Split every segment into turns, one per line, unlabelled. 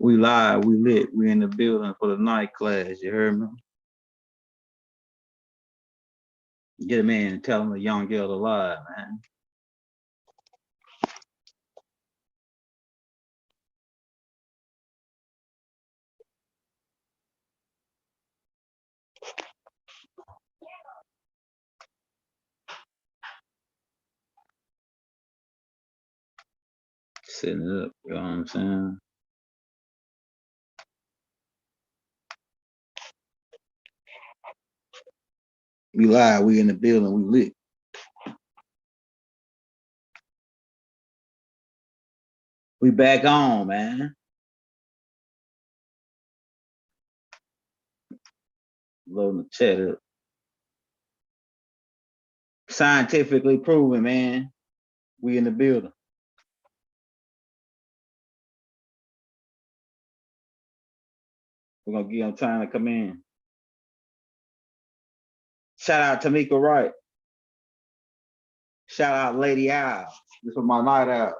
We live, we lit, we in the building for the night class, you heard me? Get a man and tell him a young girl alive, man. Setting it up, you know what I'm saying? We live, we in the building, we lit. We back on, man. Loading the chat up. Scientifically proven, man. We in the building. We're gonna give them time to come in. Shout out Tamika Wright. Shout out Lady Owl. This was my night out.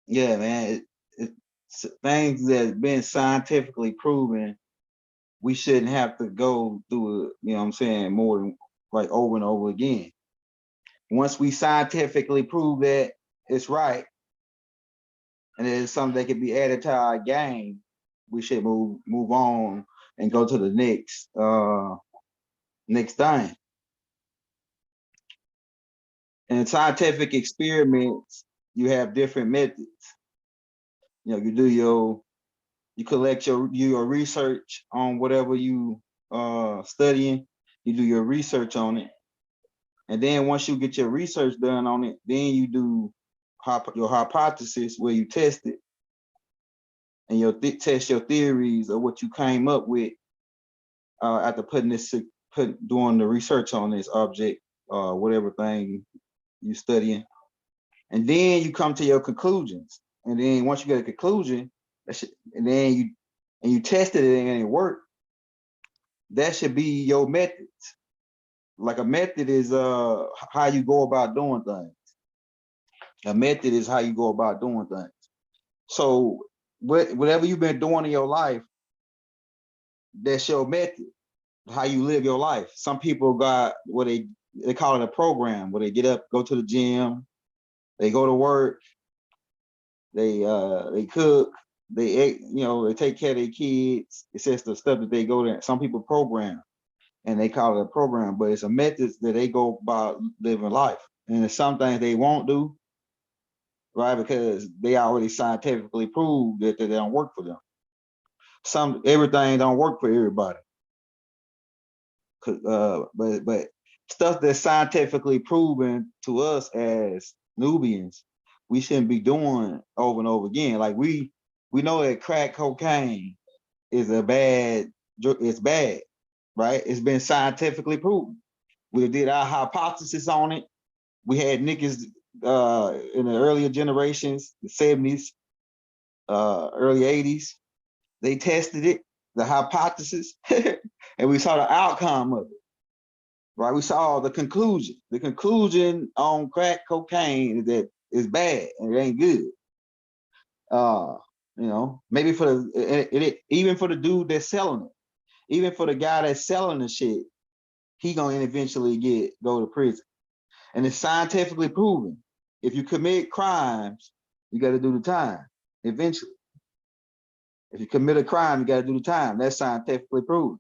Yeah, man. It's things that's been scientifically proven. We shouldn't have to go through it, you know what I'm saying, more than like over and over again. Once we scientifically prove that it's right, and it's something that can be added to our game, we should move on and go to the next thing. In scientific experiments, you have different methods. You know, you collect your research on whatever you studying, you do your research on it. And then once you get your research done on it, then you do your hypothesis where you test it, and you test your theories of what you came up with after doing the research on this object, whatever thing you studying. And then you come to your conclusions. And then once you get a conclusion, and then you tested it and it worked, that should be your methods. Like a method is how you go about doing things. A method is how you go about doing things. So whatever you've been doing in your life, that's your method, how you live your life. Some people got what they call it a program, where they get up, go to the gym, they go to work, they cook, they take care of their kids. It's just the stuff that they go there. Some people program, and they call it a program, but it's a method that they go about living life. And it's some things they won't do, right? Because they already scientifically proved that they don't work for them. Everything don't work for everybody. But stuff that's scientifically proven to us as Nubians, we shouldn't be doing over and over again. Like we know that crack cocaine is it's bad, right? It's been scientifically proven. We did our hypothesis on it. We had niggas in the earlier generations, the 70s, early 80s. They tested it, the hypothesis, and we saw the outcome of it. Right? We saw the conclusion. The conclusion on crack cocaine is that it's bad and it ain't good. Maybe for even for the dude that's selling it, even for the guy that's selling the shit, he gonna eventually go to prison. And it's scientifically proven. If you commit crimes, you got to do the time eventually. If you commit a crime, you got to do the time. That's scientifically proven.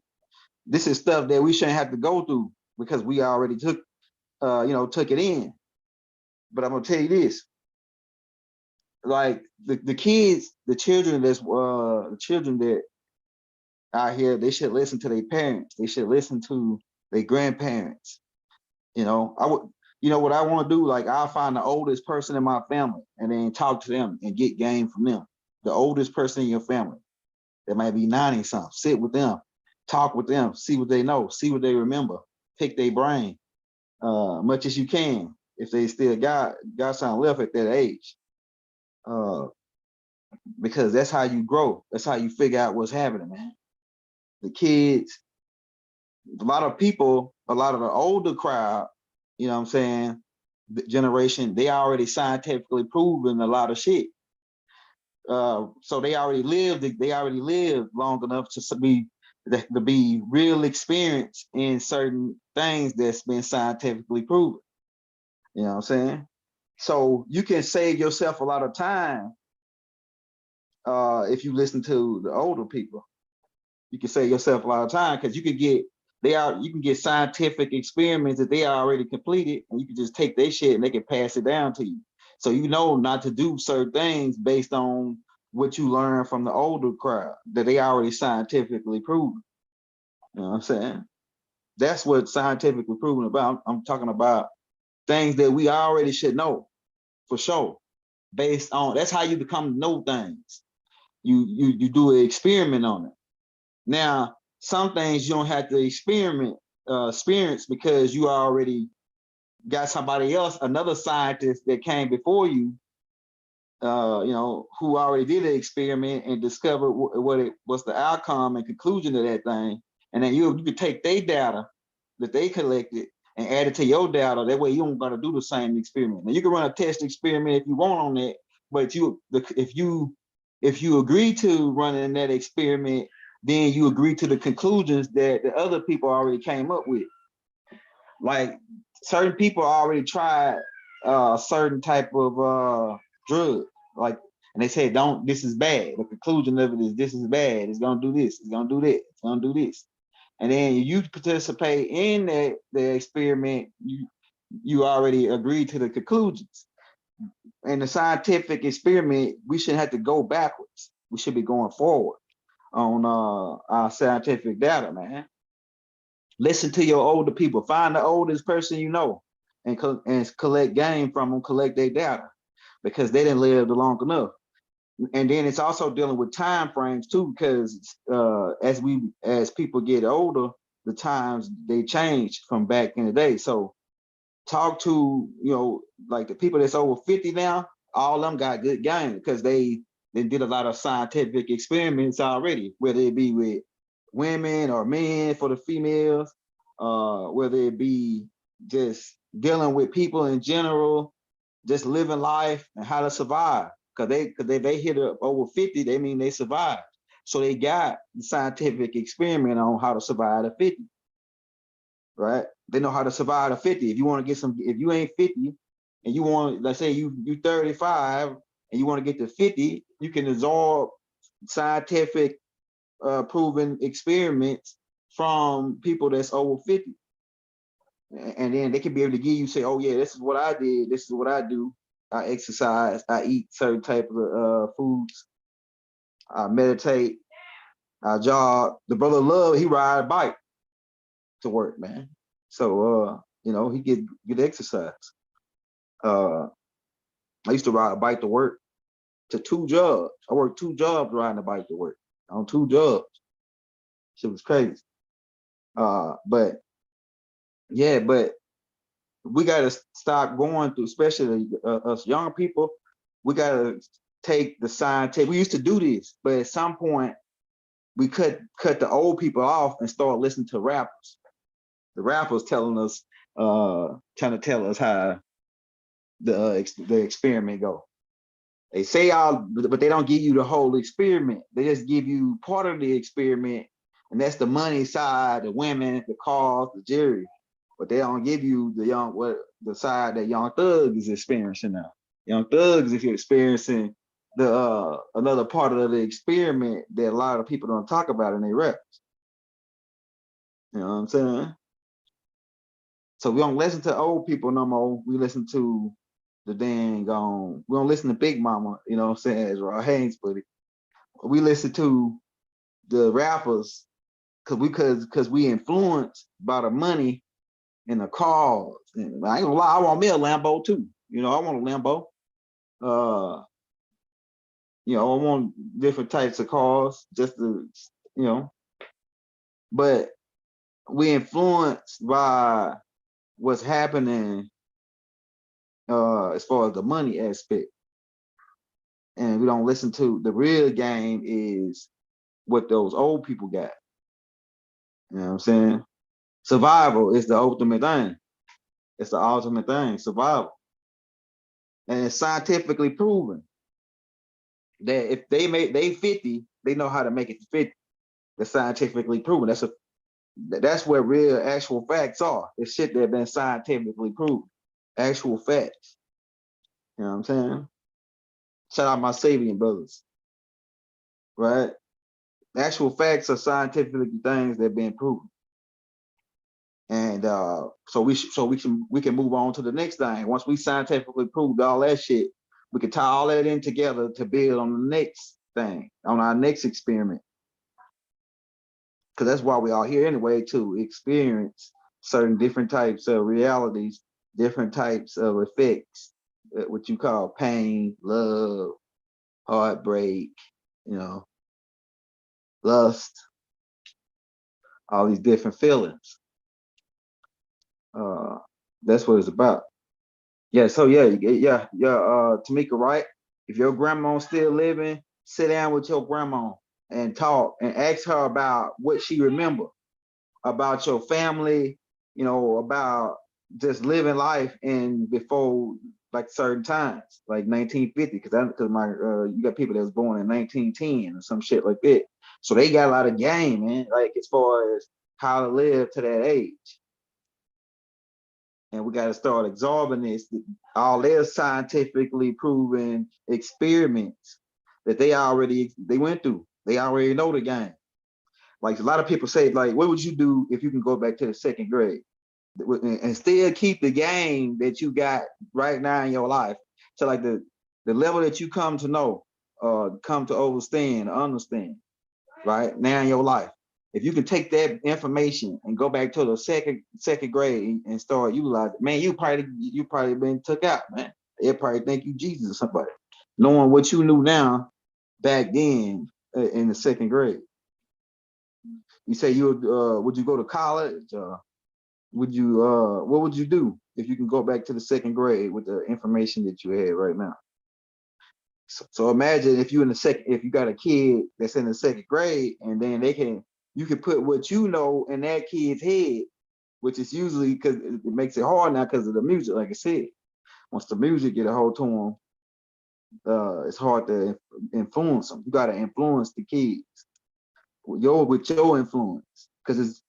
This is stuff that we shouldn't have to go through because we already took it in. But I'm gonna tell you this: like the children that out here, they should listen to their parents. They should listen to their grandparents. What I want to do, like I'll find the oldest person in my family and then talk to them and get game from them. The oldest person in your family, that might be 90 something, sit with them, talk with them, see what they know, see what they remember, pick their brain, much as you can, if they still got something left at that age. Because that's how you grow. That's how you figure out what's happening, man. the kids, a lot of people, a lot of the older crowd, you know what I'm saying, the generation, they already scientifically proven a lot of shit. So they already lived long enough to be real experience in certain things that's been scientifically proven. You know what I'm saying? So you can save yourself a lot of time if you listen to the older people. You can save yourself a lot of time because you can get scientific experiments that they already completed, and you can just take their shit and they can pass it down to you. So you know not to do certain things based on what you learn from the older crowd that they already scientifically proven. You know what I'm saying? That's what scientifically proven about. I'm talking about things that we already should know for sure. Based on that's how you become to know things. You do an experiment on it. Now, some things you don't have to experience because you already got somebody else, another scientist that came before you, who already did an experiment and discovered what's the outcome and conclusion of that thing. And then you could take their data that they collected and add it to your data. That way you don't gotta do the same experiment. Now you can run a test experiment if you want on that, but if you agree to running that experiment, then you agree to the conclusions that the other people already came up with. Like certain people already tried a certain type of drug, like, and they said, don't, this is bad. The conclusion of it is this is bad. It's gonna do this, it's gonna do that, it's gonna do this. And then you participate in the experiment, you already agreed to the conclusions. In the scientific experiment, we shouldn't have to go backwards. We should be going forward on our scientific data, man. Listen to your older people. Find the oldest person you know, and collect game from them. Collect their data because they didn't live long enough. And then it's also dealing with time frames too, because as people get older, the times they change from back in the day. So talk to, like the people that's over 50 now, all of them got good game because they did a lot of scientific experiments already, whether it be with women or men for the females, whether it be just dealing with people in general, just living life and how to survive. Because they hit up over 50, they mean they survived. So they got the scientific experiment on how to survive at 50, right? They know how to survive at 50. If you want to get some, if you ain't 50 and you want, let's say you 35 and you want to get to 50, you can absorb scientific proven experiments from people that's over 50. And then they can be able to give you, say, oh yeah, this is what I did, this is what I do. I exercise, I eat certain type of foods, I meditate, I jog. The brother Love, he ride a bike to work, man. So he get exercise. I used to ride a bike to work to 2 jobs. I worked 2 jobs riding a bike to work on 2 jobs. Shit was crazy. But yeah, but we got to stop going through, especially us young people. We got to take the scientific. We used to do this, but at some point we cut the old people off and start listening to rappers. The rappers telling us, trying to tell us how the experiment go. They say all, but they don't give you the whole experiment. They just give you part of the experiment, and that's the money side, the women, the cars, the jury. But they don't give you the side that Young Thug is experiencing now. Young Thug is experiencing the another part of the experiment that a lot of people don't talk about in their raps. You know what I'm saying? So we don't listen to old people no more. We listen to the dang we don't listen to Big Mama, you know what I'm saying, as Raw Haynes put it. We listen to the rappers because we influenced by the money and the cars. And I ain't gonna lie, I want me a Lambo too. I want a Lambo. I want different types of cars just to, but we influenced by what's happening as far as the money aspect. And we don't listen to the real game is what those old people got. You know what I'm saying? Survival is the ultimate thing. It's the ultimate thing, survival. And it's scientifically proven that if they 50, they know how to make it to 50. That's scientifically proven. That's where real actual facts are. It's shit that have been scientifically proven. Actual facts. You know what I'm saying? Shout out my Sabian brothers, right? Actual facts are scientific things that have been proven. And so we can move on to the next thing. Once we scientifically proved all that shit, we can tie all that in together to build on the next thing, on our next experiment. Because that's why we are here anyway, to experience certain different types of realities, different types of effects, what you call pain, love, heartbreak, you know, lust, all these different feelings. Uh, that's what it's about. Yeah, so yeah, Tamika, right? If your grandma's still living, sit down with your grandma and talk and ask her about what she remember about your family, you know, about just living life and before like certain times, like 1950, because my you got people that was born in 1910 or some shit like that. So they got a lot of game, man, like as far as how to live to that age. And we got to start absorbing this, all their scientifically proven experiments that they went through. They already know the game. Like a lot of people say, like, what would you do if you can go back to the second grade and still keep the game that you got right now in your life? So like the level that you come to know, come to understand, right now in your life. If you can take that information and go back to the second grade and start utilizing, man, you probably been took out, man. They probably think you Jesus or somebody, knowing what you knew now back then in the second grade. You say would you go to college? What would you do if you can go back to the second grade with the information that you had right now? So imagine if if you got a kid that's in the second grade, and then you can put what you know in that kid's head, which is usually because it makes it hard now because of the music. Like I said, once the music get a hold to them, it's hard to influence them. You got to influence the kids with your influence, because it's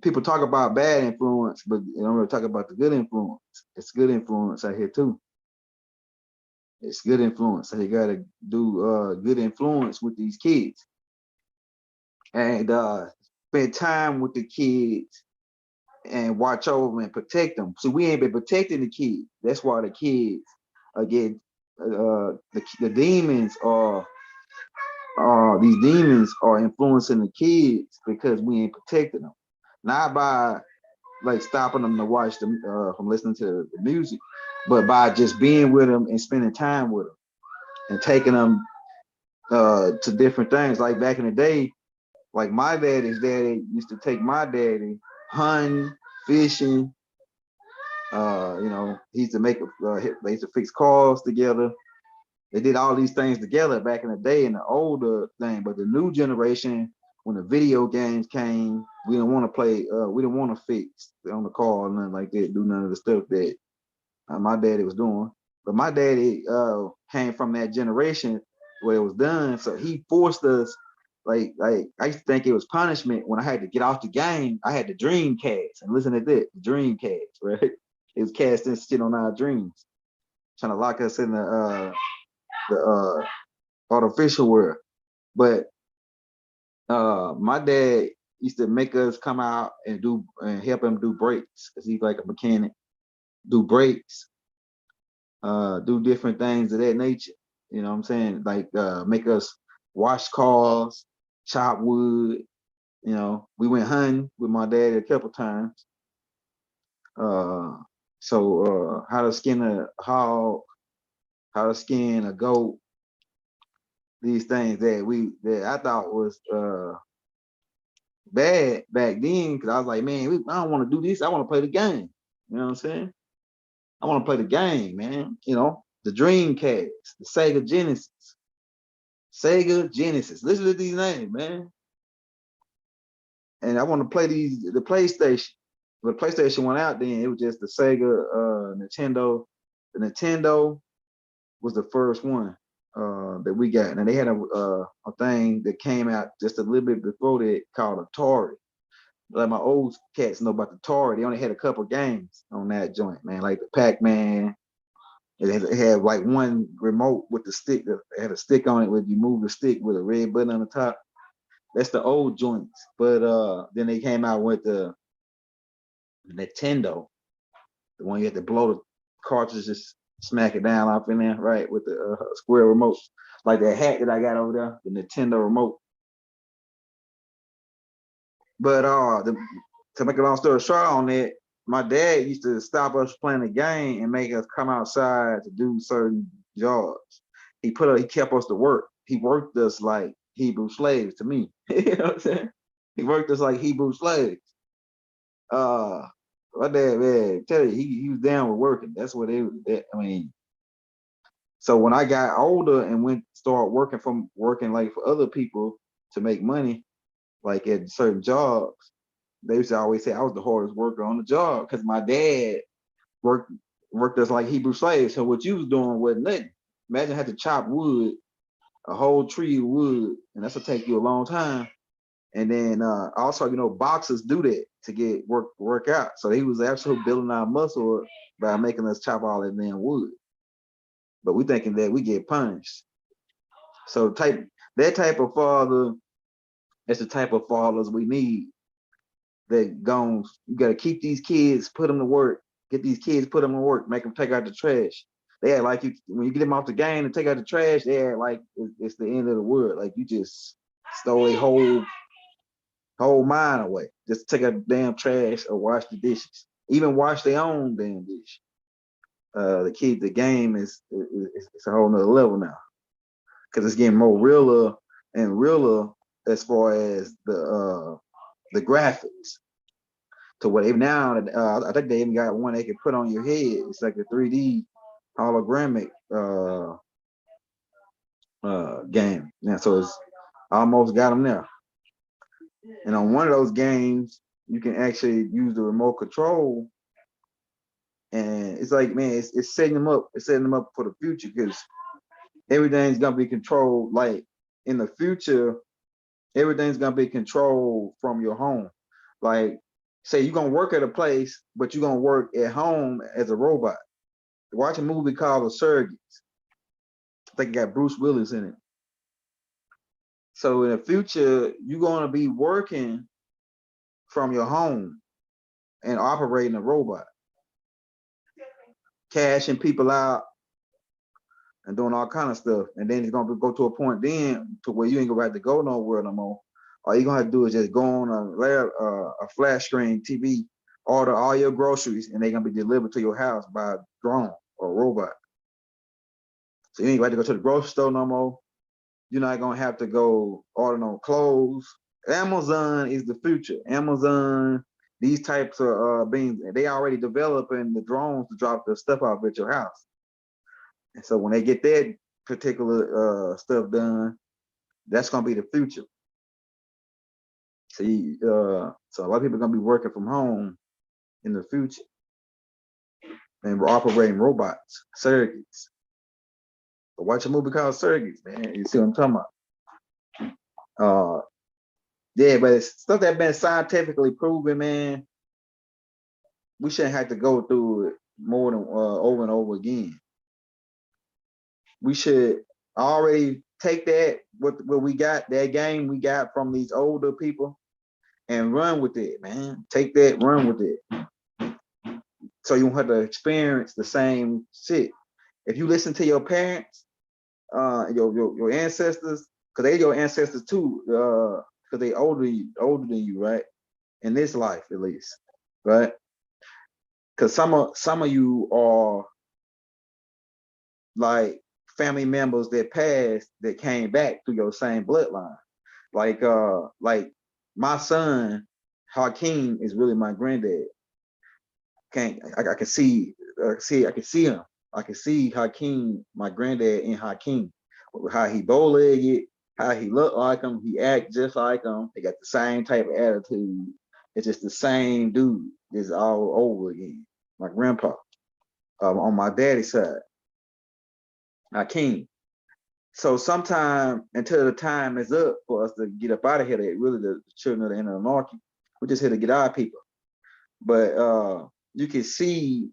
people talk about bad influence, but they don't really talk about the good influence. It's good influence out here too. It's good influence. So you got to do good influence with these kids and spend time with the kids and watch over them and protect them. So we ain't been protecting the kids. That's why the kids again, the demons are these demons are influencing the kids because we ain't protecting them, not by like stopping them to watch them from listening to the music, but by just being with them and spending time with them and taking them to different things. Like back in the day, like my daddy's daddy used to take my daddy hunting, fishing. You know, he used to they used to fix cars together. They did all these things together back in the day in the older thing. But the new generation, when the video games came, we didn't want to play. We didn't want to fix on the car or nothing like that. Do none of the stuff that my daddy was doing. But my daddy came from that generation where it was done, so he forced us. Like I used to think it was punishment when I had to get off the game. I had the dream cast and listen to that, the dream cast, right? It was casting shit on our dreams, trying to lock us in the artificial world. But my dad used to make us come out and help him do brakes because he's like a mechanic, do brakes, do different things of that nature. You know what I'm saying? Like make us wash cars, chop wood. You know, we went hunting with my dad a couple times. Uh, so how to skin a hog, how to skin a goat, these things that I thought was bad back then, because I was like, man, I don't want to do this. I want to play the game. You know what I'm saying? I want to play the game, man. You know, the Dreamcast, the Sega Genesis. Sega Genesis. Listen to these names, man. and I want to play the PlayStation. When the PlayStation went out, then it was just the Sega, Nintendo. The Nintendo was the first one that we got, and they had a thing that came out just a little bit before that called Atari. Like my old cats know about the Atari. They only had a couple games on that joint, man, like the Pac-Man. It had like one remote with the stick that had a stick on it where you move the stick with a red button on the top. That's the old joints. But then they came out with the Nintendo, the one you had to blow the cartridges, smack it down off in there, right, with the square remote, like that hat that I got over there, the Nintendo remote. But to make a long story short on that, my dad used to stop us playing the game and make us come outside to do certain jobs. He kept us to work. He worked us like Hebrew slaves to me. You know what I'm saying? He worked us like Hebrew slaves. Uh, my dad, man, tell you, he was down with working. That's what I mean. So when I got older and started working like for other people to make money, like at certain jobs, they used to always say I was the hardest worker on the job because my dad worked worked us like Hebrew slaves. So what you was doing wasn't nothing. Imagine had to chop wood, a whole tree of wood, and that's gonna take you a long time. And then also, boxers do that to get work out. So he was actually building our muscle by making us chop all that damn wood. But we thinking that we get punished. So that type of father, that's the type of fathers we need. That goes, you got to keep these kids, put them to work, get these kids, put them to work, make them take out the trash. They act like when you get them off the game and take out the trash, they act like it's the end of the world. Like you just stole a whole mind away. Just take out the damn trash or wash the dishes. Even wash their own damn dish. The game is it's a whole nother level now. Because it's getting more realer and realer as far as the graphics. To what even now, I think they even got one they can put on your head. It's like a 3D hologramic game. Yeah, so it's almost got them there. And on one of those games, you can actually use the remote control, and it's like, man, it's setting them up. It's setting them up for the future because everything's gonna be controlled. Like in the future, everything's gonna be controlled from your home. Like, say you're gonna work at a place, but you're gonna work at home as a robot. Watch a movie called The Surrogates. I think it got Bruce Willis in it. So in the future, you're gonna be working from your home and operating a robot, cashing people out and doing all kind of stuff. And then it's gonna go to a point then to where you ain't gonna have to go nowhere no more. All you're gonna have to do is just go on a flat screen TV, order all your groceries, and they're gonna be delivered to your house by a drone or robot. So you ain't gonna have to go to the grocery store no more. You're not gonna have to go order no clothes. Amazon is the future. Amazon, these types of beings, they already developing the drones to drop the stuff off at your house. And so when they get that particular stuff done, that's gonna be the future. See, so a lot of people are gonna be working from home in the future, and we're operating robots, surrogates. But watch a movie called Surrogates, man. You see what I'm talking about? Yeah, but it's stuff that's been scientifically proven, man. We shouldn't have to go through it more than over and over again. We should already take what we got, that game we got from these older people, and run with it, man. Take that, run with it. So you won't have to experience the same shit. If you listen to your parents, your ancestors, because they your ancestors too, because they older than you, right? In this life, at least, right? Because some of you are like family members that passed that came back through your same bloodline. Like my son Hakeem is really my granddad. I can see him. I can see Hakeem, my granddad, in Hakeem, how he bow-legged, how he looked like him, he act just like him. They got the same type of attitude. It's just the same dude. It's all over again. My grandpa, on my daddy's side, my king. So sometime until the time is up for us to get up out of here, they really the children of the anarchy. We're just here to get our people. But you can see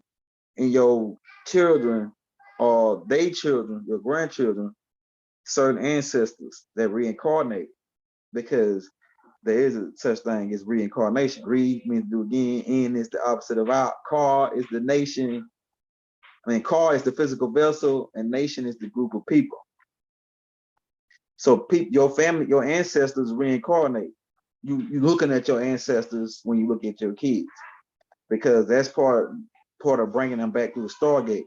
in your children or they children, your grandchildren, certain ancestors that reincarnate because there is a such thing as reincarnation. Re means do again, in is the opposite of out. Car is the nation. I mean, car is the physical vessel, and nation is the group of people. So your family, your ancestors reincarnate. You looking at your ancestors when you look at your kids, because that's part of bringing them back to the Stargate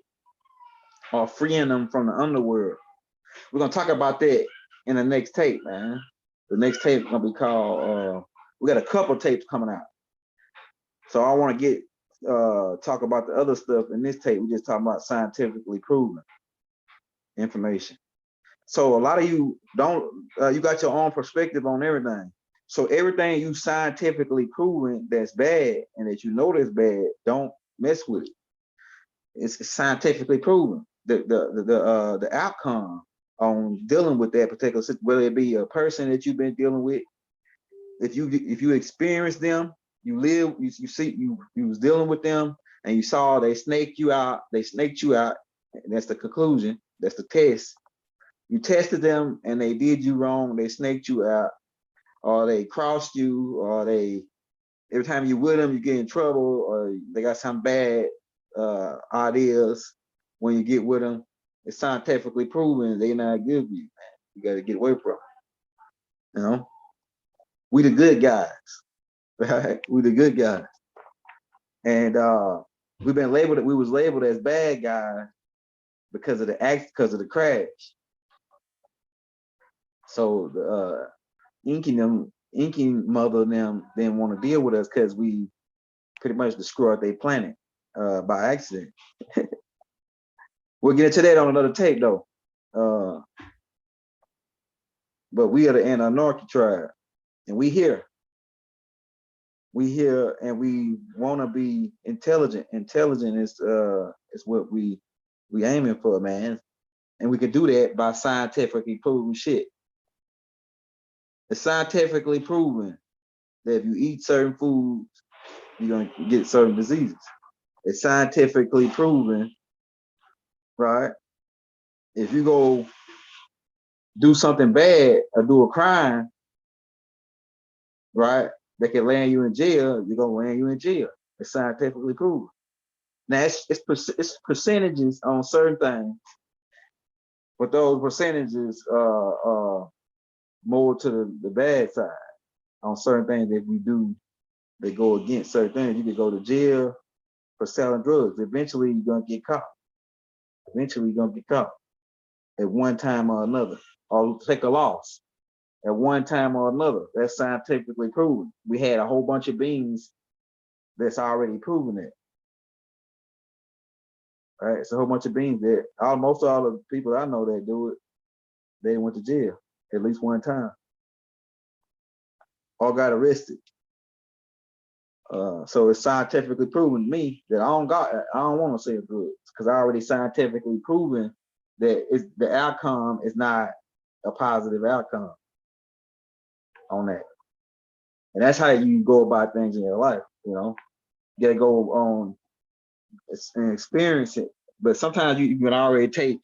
or freeing them from the underworld. We're gonna talk about that in the next tape, man. The next tape is gonna be called. We got a couple tapes coming out, so I want to get talk about the other stuff in this tape. We just talking about scientifically proven information. So a lot of you don't. You got your own perspective on everything. So everything you scientifically proven that's bad and that you know that's bad, don't mess with it. It's scientifically proven. The outcome on dealing with that particular situation, whether it be a person that you've been dealing with, if you experience them, you live, you see, you was dealing with them, and you saw they snaked you out, and that's the conclusion, that's the test. You tested them and they did you wrong, they snaked you out, or they crossed you, or they every time you with them you get in trouble, or they got some bad ideas when you get with them. It's scientifically proven they're not good for you, man. You got to get away from them. You know, we the good guys, right? We the good guys, and we've been labeled. We was labeled as bad guys because of the crash. So the inking mother and them didn't want to deal with us because we pretty much destroyed their planet by accident. We'll get into that on another tape though. But we are the Anunnaki tribe, and we here. We here, and we want to be intelligent. Intelligent is what we aiming for, man. And we can do that by scientifically proven shit. It's scientifically proven that if you eat certain foods, you're gonna get certain diseases. It's scientifically proven, right? If you go do something bad or do a crime, right, that can land you in jail, you're gonna land you in jail. It's scientifically proven. Now it's percentages on certain things, but those percentages are more to the bad side on certain things that we do that go against certain things. You could go to jail for selling drugs. Eventually, you're gonna get caught. Eventually, you're gonna get caught at one time or another, or take a loss at one time or another. That's scientifically proven. We had a whole bunch of beings that's already proven it. Right? It's a whole bunch of beings that most all the people I know that do it, they went to jail at least one time or got arrested. So it's scientifically proven to me that I don't want to sell drugs because I already scientifically proven that the outcome is not a positive outcome on that. And that's how you go about things in your life, you know. You gotta go on and experience it. But sometimes you can already take,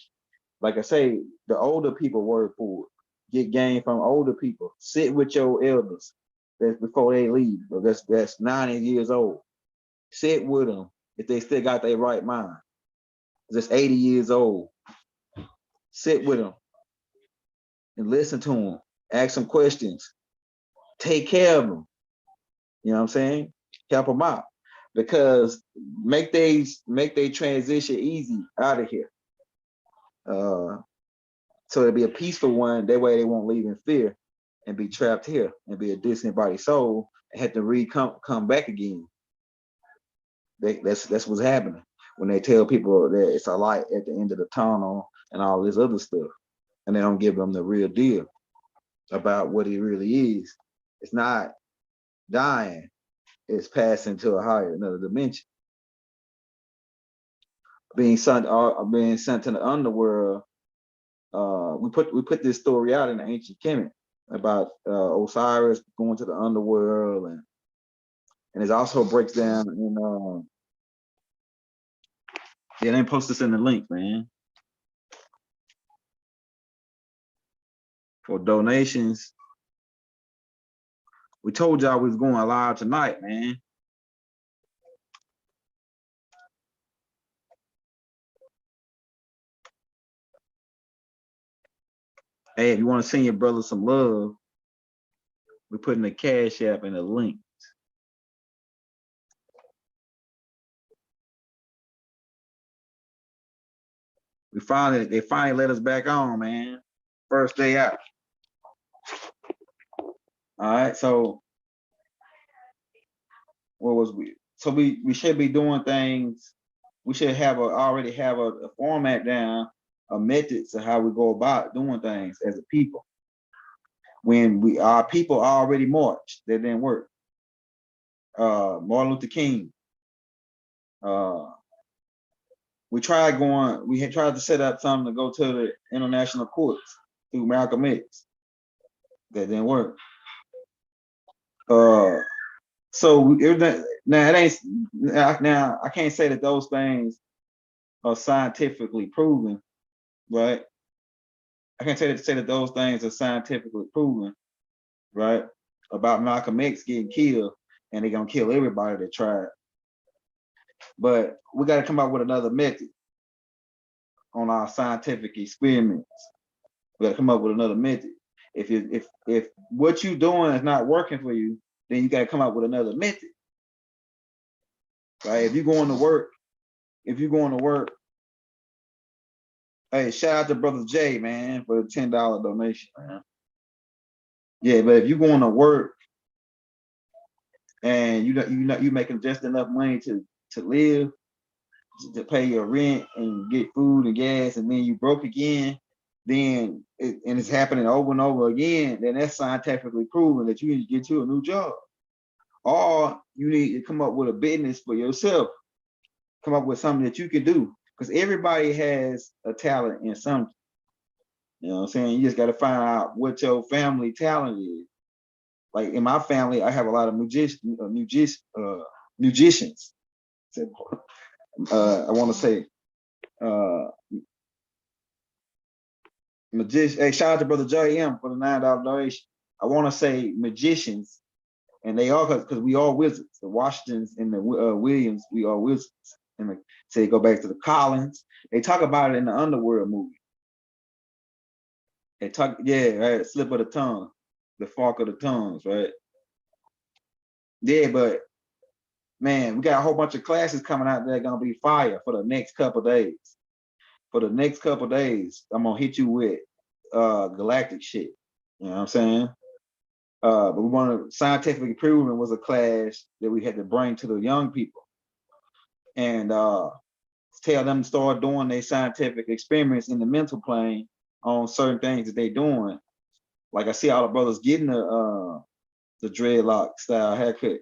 like I say, the older people word for it. Get game from older people. Sit with your elders that's before they leave. That's 90 years old. Sit with them if they still got their right mind. Just 80 years old. Sit with them and listen to them. Ask them questions. Take care of them. You know what I'm saying? Help them out. Because make they transition easy out of here. So it'll be a peaceful one. That way they won't leave in fear and be trapped here and be a disembodied soul and have to come back again. That's what's happening when they tell people that it's a light at the end of the tunnel and all this other stuff, and they don't give them the real deal. about what it really is. It's not dying, it's passing to a higher another dimension. Being sent to the underworld. We put this story out in the ancient Kemet about Osiris going to the underworld, and it also breaks down in yeah, they post this in the link, man. For donations. We told y'all we was going live tonight, man. Hey, if you want to send your brother some love, we're putting the Cash App in the link. They finally let us back on, man. First day out. All right, so what was we? So we should be doing things. We should already have a format down, a method to how we go about doing things as a people. When our people already marched, that didn't work. Martin Luther King. We had tried to set up something to go to the international courts through Malcolm X. That didn't work. So now it ain't now I can't say that those things are scientifically proven, right? I can't say that those things are scientifically proven, right? About Malcolm X getting killed, and they're gonna kill everybody that tried. But we got to come up with another method on our scientific experiments. We got to come up with another method. If what you're doing is not working for you, then you got to come up with another method. Right? If you're going to work, hey, shout out to Brother Jay, man, for the $10 donation, man. Yeah, but if you're going to work and you making just enough money to live, to pay your rent and get food and gas, and then you broke again, and it's happening over and over again, then that's scientifically proven that you need to get you a new job. Or you need to come up with a business for yourself. Come up with something that you can do. Because everybody has a talent in something. You know what I'm saying? You just got to find out what your family talent is. Like in my family, I have a lot of musicians. I want to say magician. Hey, shout out to Brother Joey M for the $9 donation. I want to say magicians, and they all because we all wizards. The Washingtons and the Williams, we all wizards. And say go back to the Collins. They talk about it in the Underworld movie. They talk, yeah, right. Slip of the tongue, the fork of the tongues, right? Yeah, but man, we got a whole bunch of classes coming out that are gonna be fire for the next couple days. For the next couple days, I'm gonna hit you with galactic shit. You know what I'm saying? But we want to scientifically proven was a class that we had to bring to the young people and tell them to start doing their scientific experiments in the mental plane on certain things that they're doing. Like I see all the brothers getting the dreadlock style haircut.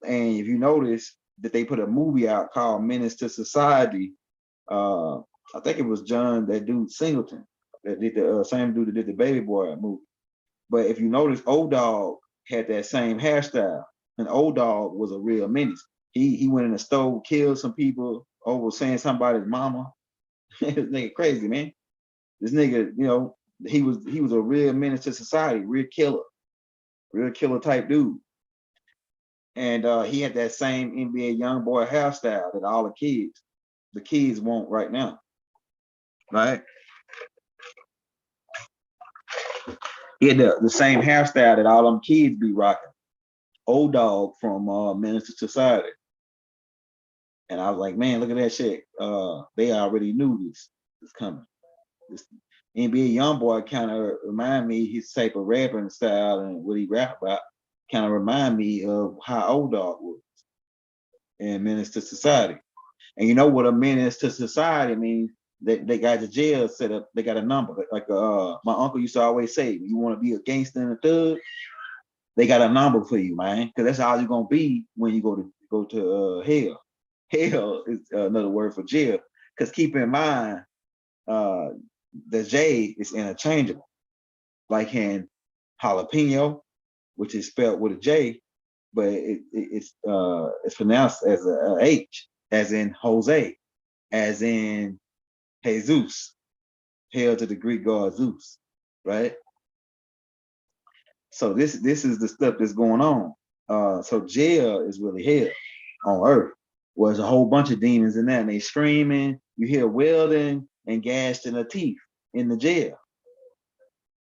And if you notice that they put a movie out called Menace to Society, I think it was John, that dude Singleton, that did the same dude that did the Baby Boy movie. But if you notice, Old Dog had that same hairstyle, and Old Dog was a real menace. He went in the store, killed some people over saying somebody's mama. This nigga crazy, man. This nigga, you know, he was a real menace to society, real killer type dude. And he had that same NBA young boy hairstyle that all the kids want right now, right? He had the same hairstyle that all them kids be rocking. Old Dog from Menace to Society. And I was like, man, look at that shit. They already knew this was coming. This NBA young boy kind of remind me his type of rapping style and what he rap about kind of remind me of how Old Dog was in Menace to Society. And you know what a menace to society means? they got the jail set up. They got a number. Like my uncle used to always say, you want to be a gangster and a thug, they got a number for you, man, because that's how you're gonna be when you go to hell. Hell is another word for jail. Because keep in mind, the J is interchangeable. Like in jalapeno, which is spelled with a J, but it's pronounced as a H, as in Jose, as in Jesus, hail to the Greek god Zeus, right? So this is the stuff that's going on. So jail is really hell on earth. Well, there's a whole bunch of demons in there, and they screaming. You hear welding and gashed in the teeth in the jail.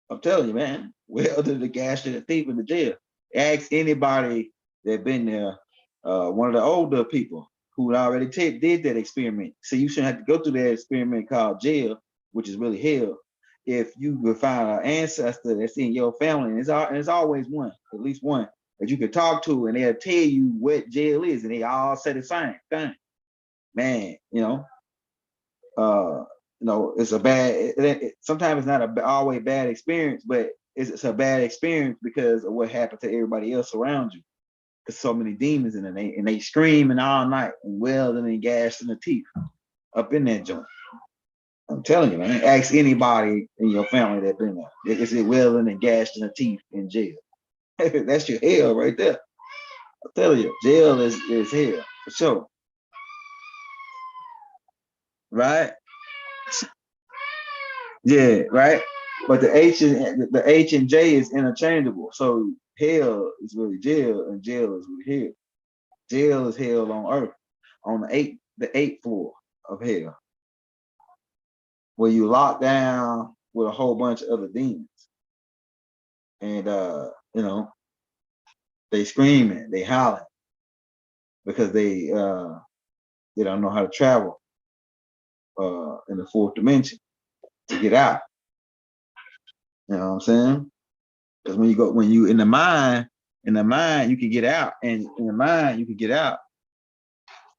I'm telling you, man, welding and gashed in the teeth in the jail. Ask anybody that been there. One of the older people who already did that experiment. So you shouldn't have to go through that experiment called jail, which is really hell. If you could find an ancestor that's in your family, and it's always one, at least one, that you could talk to, and they'll tell you what jail is, and they all say the same thing. Man, it's a bad. Sometimes it's not always bad experience, but it's a bad experience because of what happened to everybody else around you. Because so many demons in it, and they screaming all night and welding and gas in the teeth up in that joint. I'm telling you, man. Ask anybody in your family that been there. Is it welding and gas in the teeth in jail? That's your hell right there. I'm telling you, jail is hell for sure. Right? Yeah, right. But the H and J is interchangeable. So hell is really jail, and jail is really hell. Jail is hell on earth, on the eighth floor of hell, where you lock down with a whole bunch of other demons. And they screaming, they howling because they don't know how to travel in the fourth dimension to get out. You know what I'm saying? Because when you in the mind you can get out, and in the mind you can get out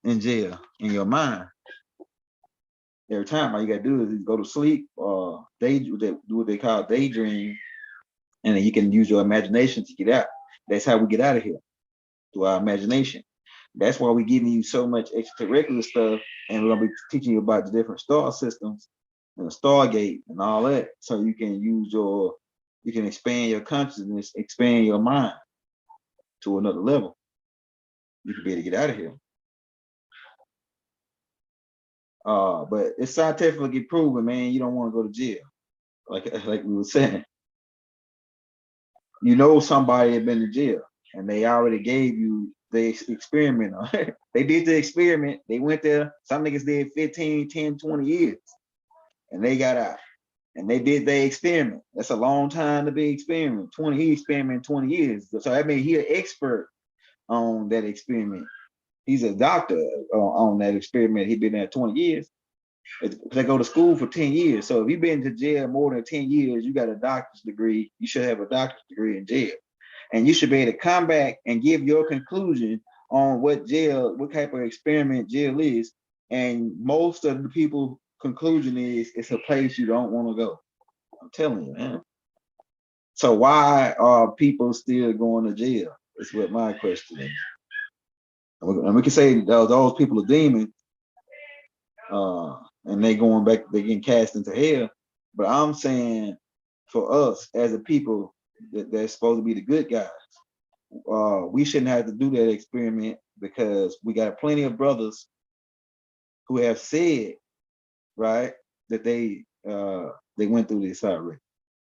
in jail in your mind. Every time, all you gotta do is go to sleep or do what they call daydream, and then you can use your imagination to get out. That's how we get out of here, through our imagination. That's why we're giving you so much extracurricular stuff, and we're gonna be teaching you about the different star systems and the Stargate and all that, so you can expand your consciousness, expand your mind to another level. You can be able to get out of here. But it's scientifically proven, man. You don't want to go to jail, like we were saying. You know somebody had been to jail, and they already gave you the experiment on it. They did the experiment. They went there. Some niggas did 15, 10, 20 years, and they got out. And they did their experiment. That's a long time to be experiment. He experimented 20 years. So that means he's an expert on that experiment. He's a doctor on that experiment. He's been there 20 years. They go to school for 10 years. So if you've been to jail more than 10 years, you got a doctor's degree. You should have a doctor's degree in jail. And you should be able to come back and give your conclusion on what type of experiment jail is. And most of the people conclusion is it's a place you don't want to go. I'm telling you, man. So why are people still going to jail? That's what my question is. And we can say those people are demons, and they going back, they getting cast into hell. But I'm saying for us as a people that's supposed to be the good guys, we shouldn't have to do that experiment, because we got plenty of brothers who have said, right, that they went through this already.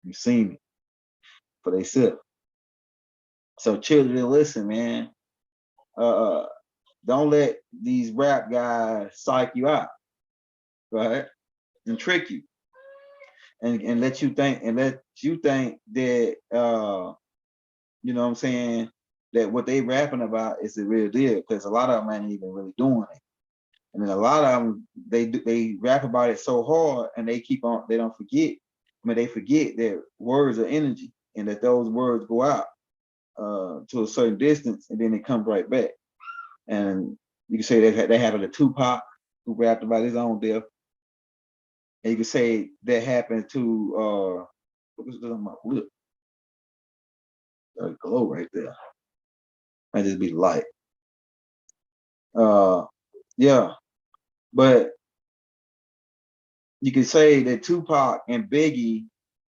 You've seen it for themselves. So children, listen, man. Don't let these rap guys psych you out, right, and trick you, and let you think that you know what I'm saying, that what they rapping about is the real deal, because a lot of them ain't even really doing it. And then a lot of them, they rap about it so hard, and they don't forget. They forget that words are energy, and that those words go out to a certain distance, and then it comes right back. And you can say they had a Tupac who rapped about his own death. And you can say that happened to what was on my lip? That glow right there. Might just be light. Yeah. But you can say that Tupac and Biggie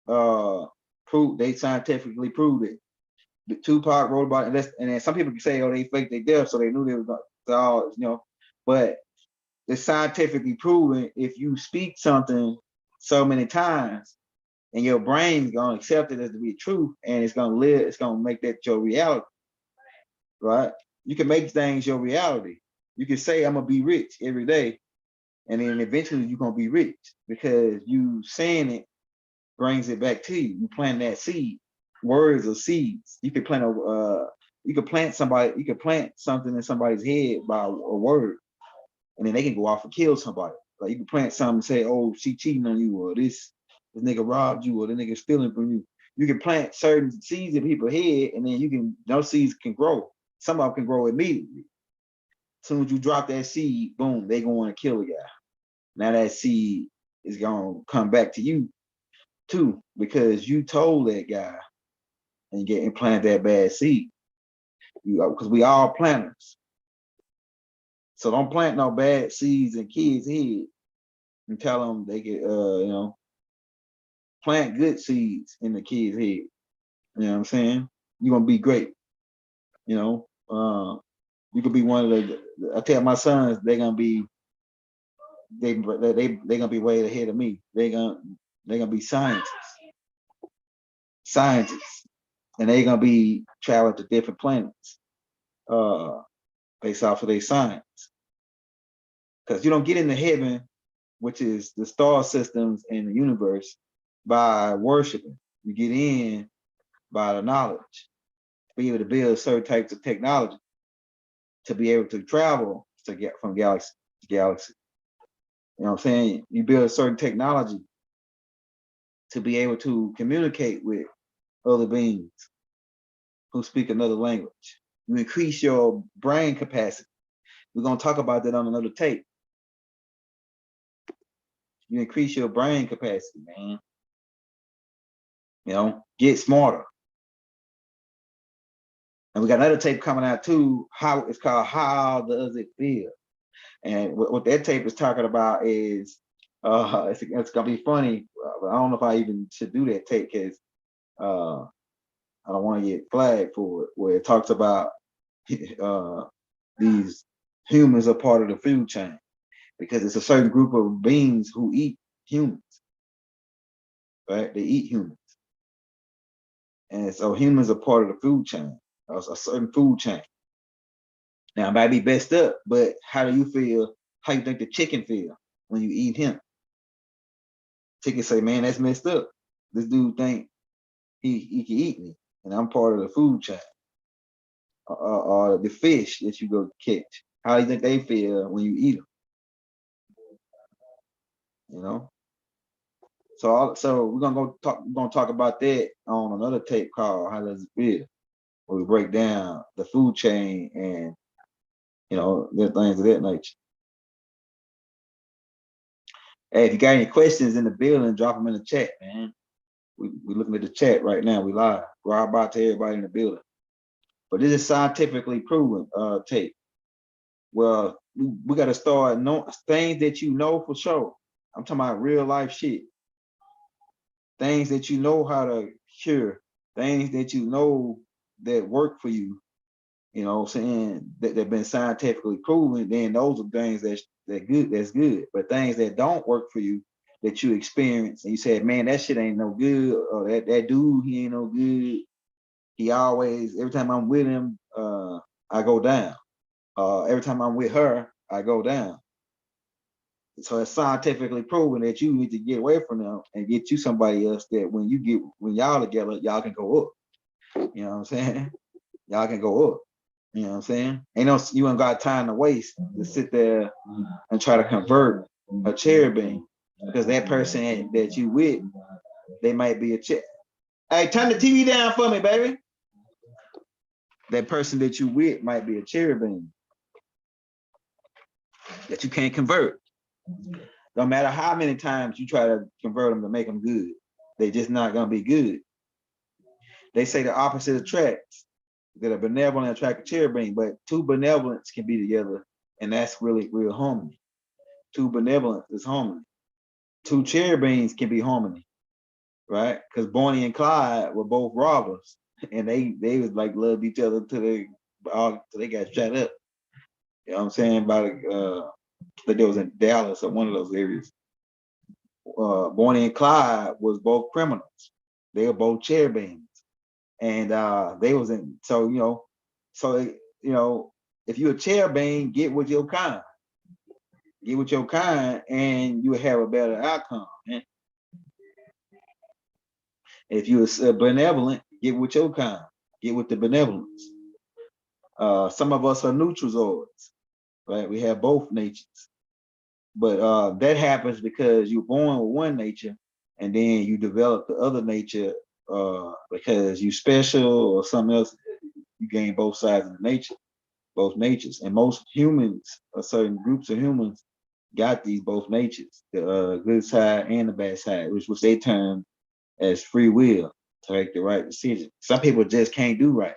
proved, they scientifically proved it. The Tupac wrote about it, and then some people can say, oh, they faked their death, so they knew they were all, but it's scientifically proven if you speak something so many times and your brain's gonna accept it as to be true, and it's gonna live, it's gonna make that your reality, right? You can make things your reality. You can say, I'm gonna be rich every day, and then eventually you're gonna be rich because you saying it brings it back to you. You plant that seed. Words are seeds. You could plant you could plant something in somebody's head by a word, and then they can go off and kill somebody. Like you can plant something and say, oh, she cheating on you, or this nigga robbed you, or the nigga stealing from you. You can plant certain seeds in people's head, and then those seeds can grow. Some of them can grow immediately. As soon as you drop that seed, boom, they going to kill a guy. Now that seed is gonna come back to you too, because you told that guy and get implanted that bad seed. Because we all planters. So don't plant no bad seeds in kids' head and tell them they get plant good seeds in the kids' head. You know what I'm saying? You're gonna be great. You could be one of the, I tell my sons they're gonna be they're gonna be way ahead of me. They're gonna be scientists. And they're gonna be traveling to different planets based off of their science. Because you don't get into heaven, which is the star systems in the universe, by worshiping. You get in by the knowledge, be able to build certain types of technology, to be able to travel to get from galaxy to galaxy. You know what I'm saying? You build a certain technology to be able to communicate with other beings who speak another language. You increase your brain capacity. We're gonna talk about that on another tape. You increase your brain capacity, man. Get smarter. And we got another tape coming out too. It's called How Does It Feel? And what that tape is talking about is, it's gonna be funny. But I don't know if I even should do that tape because I don't want to get flagged for it. Where it talks about these humans are part of the food chain because it's a certain group of beings who eat humans, right? They eat humans, and so humans are part of the food chain, a certain food chain. Now, it might be messed up, but how do you feel? How you think the chicken feel when you eat him? Chicken say, man, that's messed up. This dude think he can eat me, and I'm part of the food chain. Or the fish that you go catch. How do you think they feel when you eat them? So we're gonna talk about that on another tape called How Does It Feel? Where we break down the food chain and the things of that nature. Hey, if you got any questions in the building, drop them in the chat, man. We're looking at the chat right now. We live. Rob out to everybody in the building. But this is scientifically proven tape. Well, we got to start knowing things that you know for sure. I'm talking about real life shit. Things that you know how to cure. Things that you know that work for you. You know what I'm saying? That have been scientifically proven. Then those are things that's good. But things that don't work for you, that you experience, and you said, man, that shit ain't no good, or that dude, he ain't no good. He always, every time I'm with him, I go down. Every time I'm with her, I go down. So it's scientifically proven that you need to get away from them and get you somebody else that when y'all together, y'all can go up. You know what I'm saying? Y'all can go up. You know what I'm saying? You ain't got time to waste to sit there and try to convert a cherry bean, because that person that you with, they might be a cherry. Hey, turn the TV down for me, baby. That person that you with might be a cherry bean that you can't convert. No matter how many times you try to convert them to make them good, they're just not gonna be good. They say the opposite attracts. That a benevolent attract a cherubim, but two benevolents can be together, and that's really real harmony. Two benevolence is harmony. Two cherubims can be harmony, right? Because Bonnie and Clyde were both robbers, and they was like loved each other till they got shot up. You know what I'm saying? But they was in Dallas or one of those areas. Bonnie and Clyde was both criminals. They were both cherubims, and they was in. So if you're a cherubim, get with your kind. Get with your kind, and you will have a better outcome. Man. If you're benevolent, get with your kind. Get with the benevolence. Some of us are neutrals, right? We have both natures. But that happens because you're born with one nature, and then you develop the other nature because you special or something else. You gain both sides of the nature, both natures. And most humans, certain groups of humans, got these both natures, the good side and the bad side, which they term as free will to make the right decision. Some people just can't do right,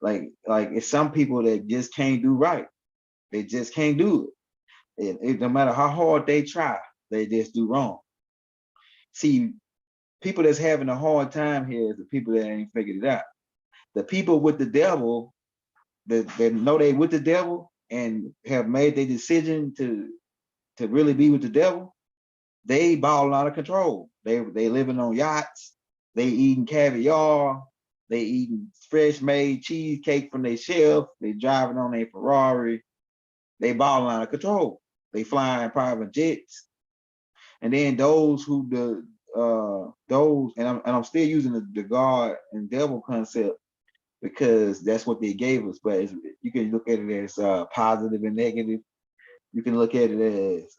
like it's some people that just can't do right. They just can't do it. No matter how hard they try, they just do wrong. See, people that's having a hard time here is the people that ain't figured it out. The people with the devil that know they with the devil and have made their decision to really be with the devil, they balling out of control. They living on yachts, they eating caviar, they eating fresh made cheesecake from their shelf, they driving on a Ferrari, they balling out of control. They flying private jets. And then those and I'm still using the God and devil concept because that's what they gave us. But you can look at it as positive and negative. You can look at it as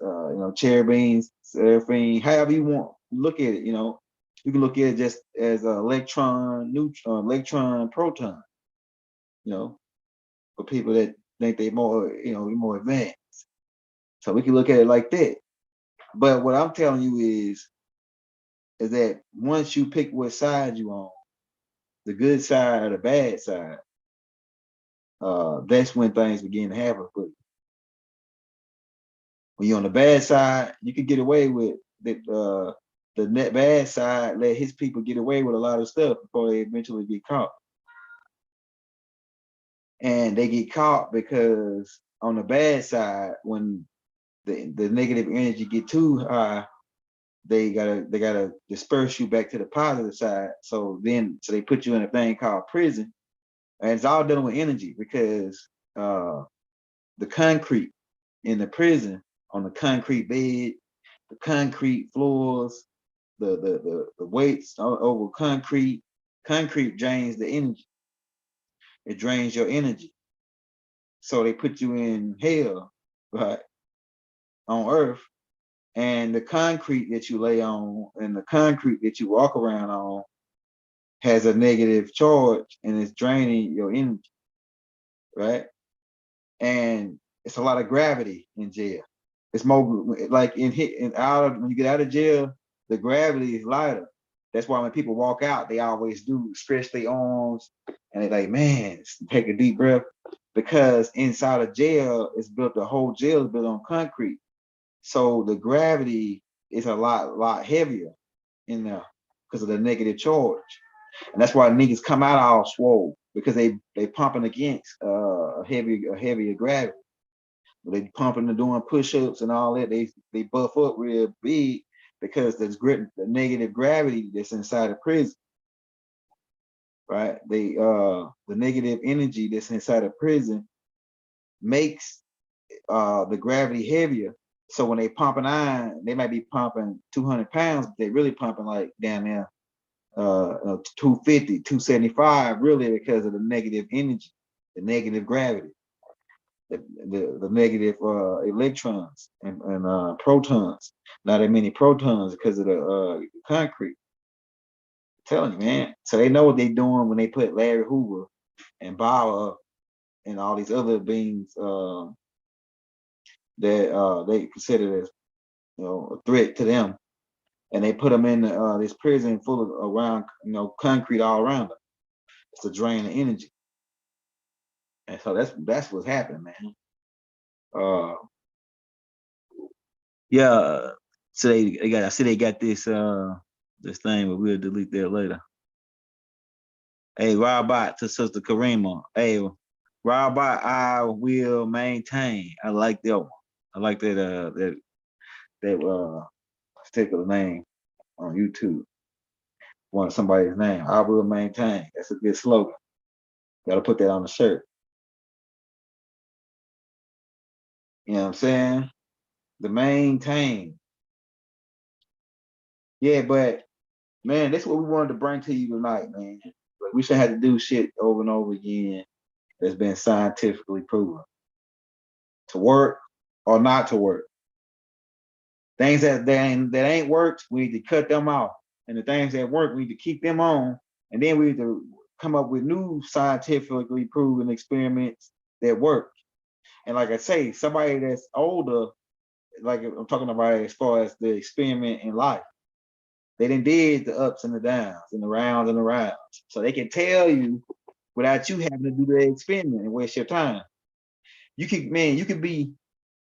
cherubims, seraphim, however you want. Look at it. You can look at it just as electron, neutron, electron, proton. For people that think they more advanced. So we can look at it like that. But what I'm telling you is that once you pick what side you on, the good side or the bad side, that's when things begin to happen. But when you're on the bad side, you can get away with the net bad side, let his people get away with a lot of stuff before they eventually get caught. And they get caught because on the bad side, when the negative energy get too high, they gotta disperse you back to the positive side. So they put you in a thing called prison, and it's all dealing with energy because the concrete in the prison, on the concrete bed, the concrete floors, the weights over concrete drains the energy. It drains your energy. So they put you in hell, right, on earth. And the concrete that you lay on and the concrete that you walk around on has a negative charge and it's draining your energy, right? And it's a lot of gravity in jail. It's more like when you get out of jail, the gravity is lighter. That's why when people walk out, they always do stretch their arms and they're like, man, take a deep breath. Because inside of jail, the whole jail is built on concrete. So the gravity is a lot heavier in there because of the negative charge. And that's why niggas come out all swole because they pumping against a heavier gravity. They pumping and doing push-ups and all that. They buff up real big because there's the negative gravity that's inside the prison. Right? The negative energy that's inside a prison makes the gravity heavier. So when they pumping iron, they might be pumping 200 pounds, but they really pumping like down there 250, 275, really because of the negative energy, the negative gravity, the negative electrons and protons. Not that many protons because of the concrete. I'm telling you, man. So they know what they're doing when they put Larry Hoover and Bauer and all these other beings that they consider as a threat to them, and they put them in this prison full of around, concrete all around them. It's to drain the energy, and so that's what's happening, man. Yeah. So they got. I see they got this thing, but we'll delete that later. Hey, Robot to Sister Karima. Hey, Robot, I will maintain. I like that one. I like that particular name on YouTube. Want somebody's name. I will maintain. That's a good slogan. Gotta put that on the shirt. You know what I'm saying? The maintain. Yeah, but man, that's what we wanted to bring to you tonight, man. Like, we shouldn't have to do shit over and over again that's been scientifically proven to work or not to work. Things that ain't worked, we need to cut them off. And the things that work, we need to keep them on. And then we need to come up with new scientifically proven experiments that work. And like I say, somebody that's older, like I'm talking about as far as the experiment in life, they did the ups and the downs and the rounds and the rounds. So they can tell you without you having to do the experiment and waste your time. You could be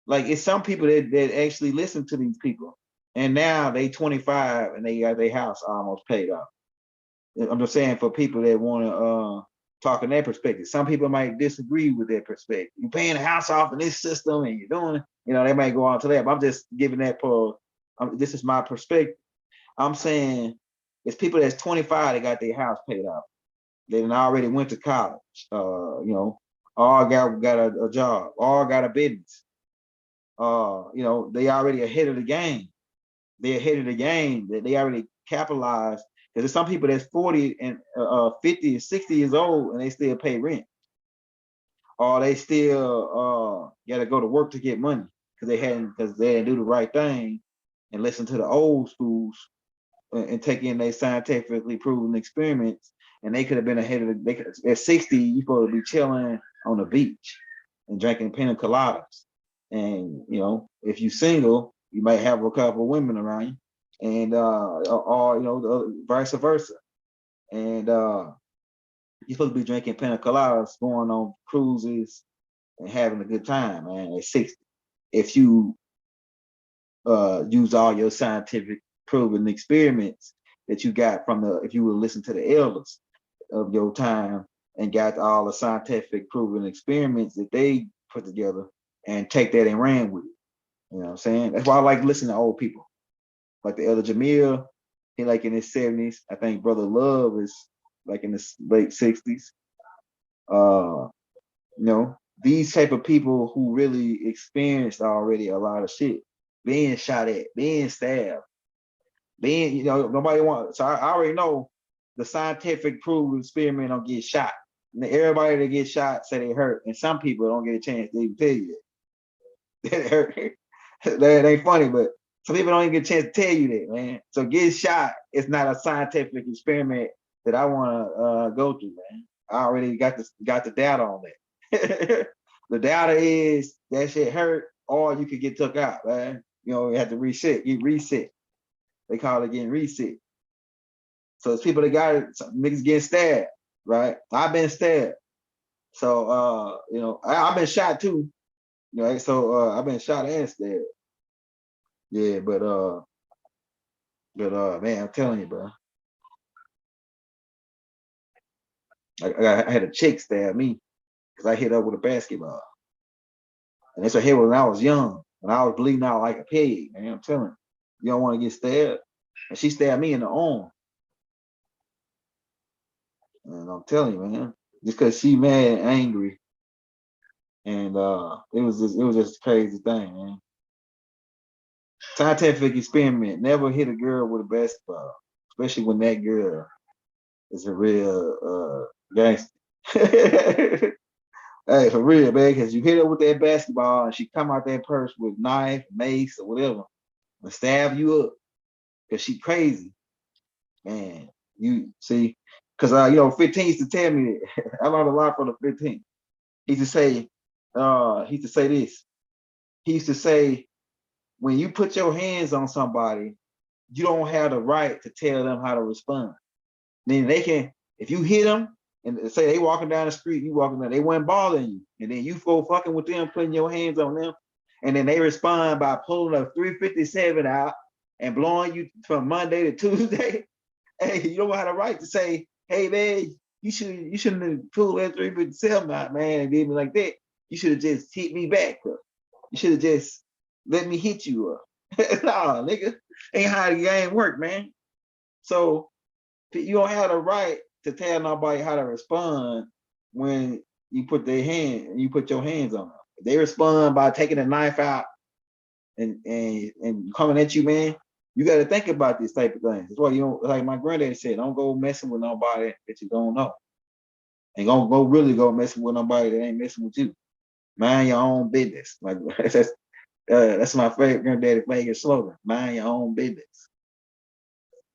like, it's some people that actually listen to these people, and now they 25 and they got their house almost paid off. I'm just saying, for people that want to talk in their perspective. Some people might disagree with their perspective. You're paying the house off in this system and you're doing, they might go on to that. But I'm just giving that this is my perspective. I'm saying it's people that's 25 that got their house paid off. They already went to college, all got a job, all got a business. They already ahead of the game. They're ahead of the game. They already capitalized. Because there's some people that's 40 and 50 and 60 years old and they still pay rent. Or they still got to go to work to get money because they didn't do the right thing and listen to the old schools and take in their scientifically proven experiments. And they could have been ahead of at 60, you're supposed to be chilling on the beach and drinking pina coladas. And, if you're single, you might have a couple of women around you. And, or vice versa. And you're supposed to be drinking pina coladas, going on cruises, and having a good time, man, at 60. If you use all your scientific proven experiments that you got if you would listen to the elders of your time and got all the scientific proven experiments that they put together and take that and ran with it. You know what I'm saying? That's why I like listening to old people. Like the Elder Jamil, he like in his 70s. I think Brother Love is like in his late 60s. These type of people who really experienced already a lot of shit, being shot at, being stabbed, nobody wants. So I already know the scientific proven experiment don't get shot. And everybody that gets shot say they hurt, and some people don't get a chance to even tell you that. That hurt. That ain't funny, but some people don't even get a chance to tell you that, man. So getting shot is not a scientific experiment that I want to go through, man. I already got the data on that. The data is that shit hurt, or you could get took out, man. You have to get reset. They call it getting reset. So it's people that got it, niggas getting stabbed, right? I've been stabbed. So I've been shot too. So I've been shot and stabbed. Yeah, but man, I'm telling you, bro. I had a chick stab me because I hit her with a basketball. And it's a hit when I was young, when I was bleeding out like a pig, man. I'm telling you, you don't want to get stabbed. And she stabbed me in the arm. And I'm telling you, man, just because she mad and angry. And it was just a crazy thing, man. Scientific experiment, never hit a girl with a basketball, especially when that girl is a real gangster. Hey, for real, man, because you hit her with that basketball and she come out that purse with knife, mace, or whatever, and stab you up because she crazy, man. You see, because 15 used to tell me that. I learned a lot from the 15. He used to say this. He used to say, when you put your hands on somebody, you don't have the right to tell them how to respond. Then they can, if you hit them and say they walking down the street, you walking down, they weren't bothering you, and then you go fucking with them, putting your hands on them, and then they respond by pulling a 357 out and blowing you from Monday to Tuesday. Hey, you don't have the right to say, hey man, you shouldn't have pulled that 357 out, man, and did me like that. You should have just hit me back. Bro. You should have just let me hit you up. Nah, nigga, ain't how the game work, man. So you don't have the right to tell nobody how to respond when you put your hands on them. If they respond by taking a knife out and coming at you, man, you got to think about this type of thing. That's why you don't, like my granddaddy said, don't go messing with nobody that you don't know. And don't go messing with nobody that ain't messing with you. Mind your own business. Like that's my favorite granddaddy favorite slogan. Mind your own business.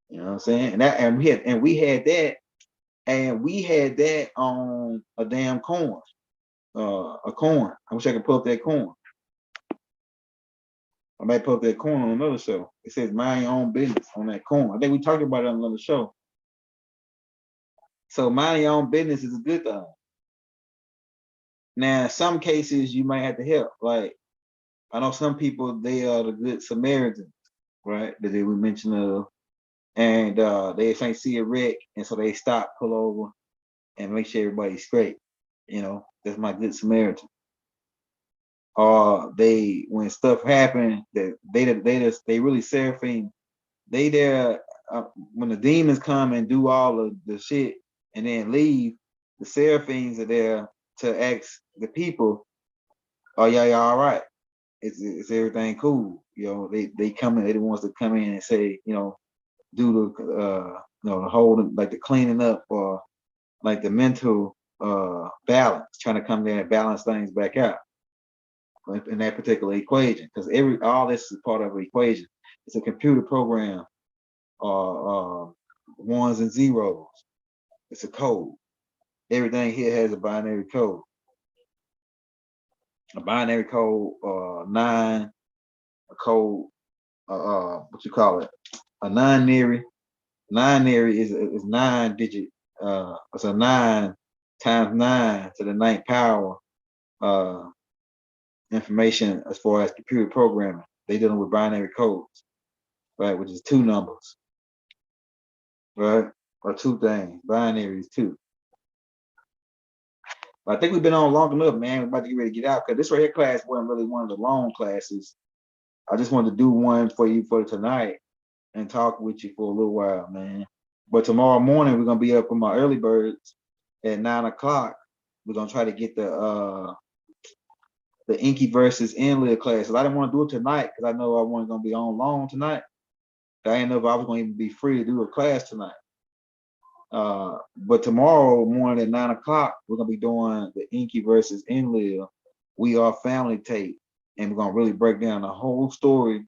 You know what I'm saying? And we had that on a damn coin. A coin. I wish I could pull up that coin. I might put up that coin on another show. It says mind your own business on that coin. I think we talked about it on another show. So mind your own business is a good thing. Now, in some cases you might have to help. Like I know some people, they are the good Samaritans, right? That we mentioned of. And they ain't see a wreck, and so they stop, pull over, and make sure everybody's straight. You know, that's my good Samaritan. They, when stuff happen, that they really seraphim. They there when the demons come and do all of the shit and then leave. The seraphims are there to ask the people, "Oh yeah, y'all all right? Is everything cool?" You know, they come in. They the ones that come in and say, you know, do the the whole, like the cleaning up, or like the mental balance, trying to come there and balance things back out in that particular equation, because all this is part of an equation. It's a computer program, ones and zeros. It's a code. Everything here has a binary code. A binary code, nine, a code, what you call it? A nine-nary. Nine-nary is 9-digit. It's a 9 times 9 to the 9th power. Information as far as computer programming. They dealing with binary codes, right? Which is 2 numbers, right? Or 2 things. Binary is 2. But I think we've been on long enough, man. We're about to get ready to get out, because this right here class wasn't really one of the long classes. I just wanted to do one for you for tonight and talk with you for a little while, man. But tomorrow morning we're gonna be up with my early birds at 9 o'clock. We're gonna try to get the Inky versus Enlil classes. I didn't want to do it tonight because I know I wasn't gonna be on long tonight. I didn't know if I was gonna even be free to do a class tonight. But tomorrow morning at 9 o'clock, we're gonna be doing the Inky versus Enlil We Are Family tape, and we're gonna really break down the whole story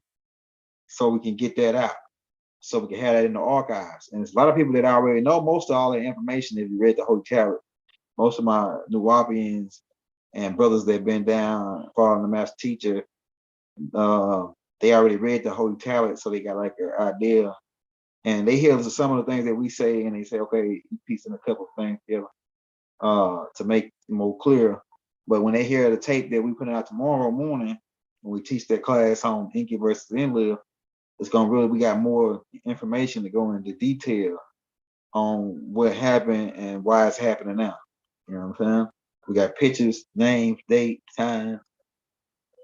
so we can get that out, so we can have that in the archives. And there's a lot of people that already know most of all the information if you read the Holy Tablet. Most of my Nuwapians and brothers that have been down following the master teacher, they already read the Holy Tablet, so they got like an idea. And they hear some of the things that we say, and they say, okay, you piecing a couple of things together to make it more clear. But when they hear the tape that we put out tomorrow morning, when we teach that class on Inky versus Enlil, it's gonna really, we got more information to go into detail on what happened and why it's happening now. You know what I'm saying? We got pictures, names, date, time.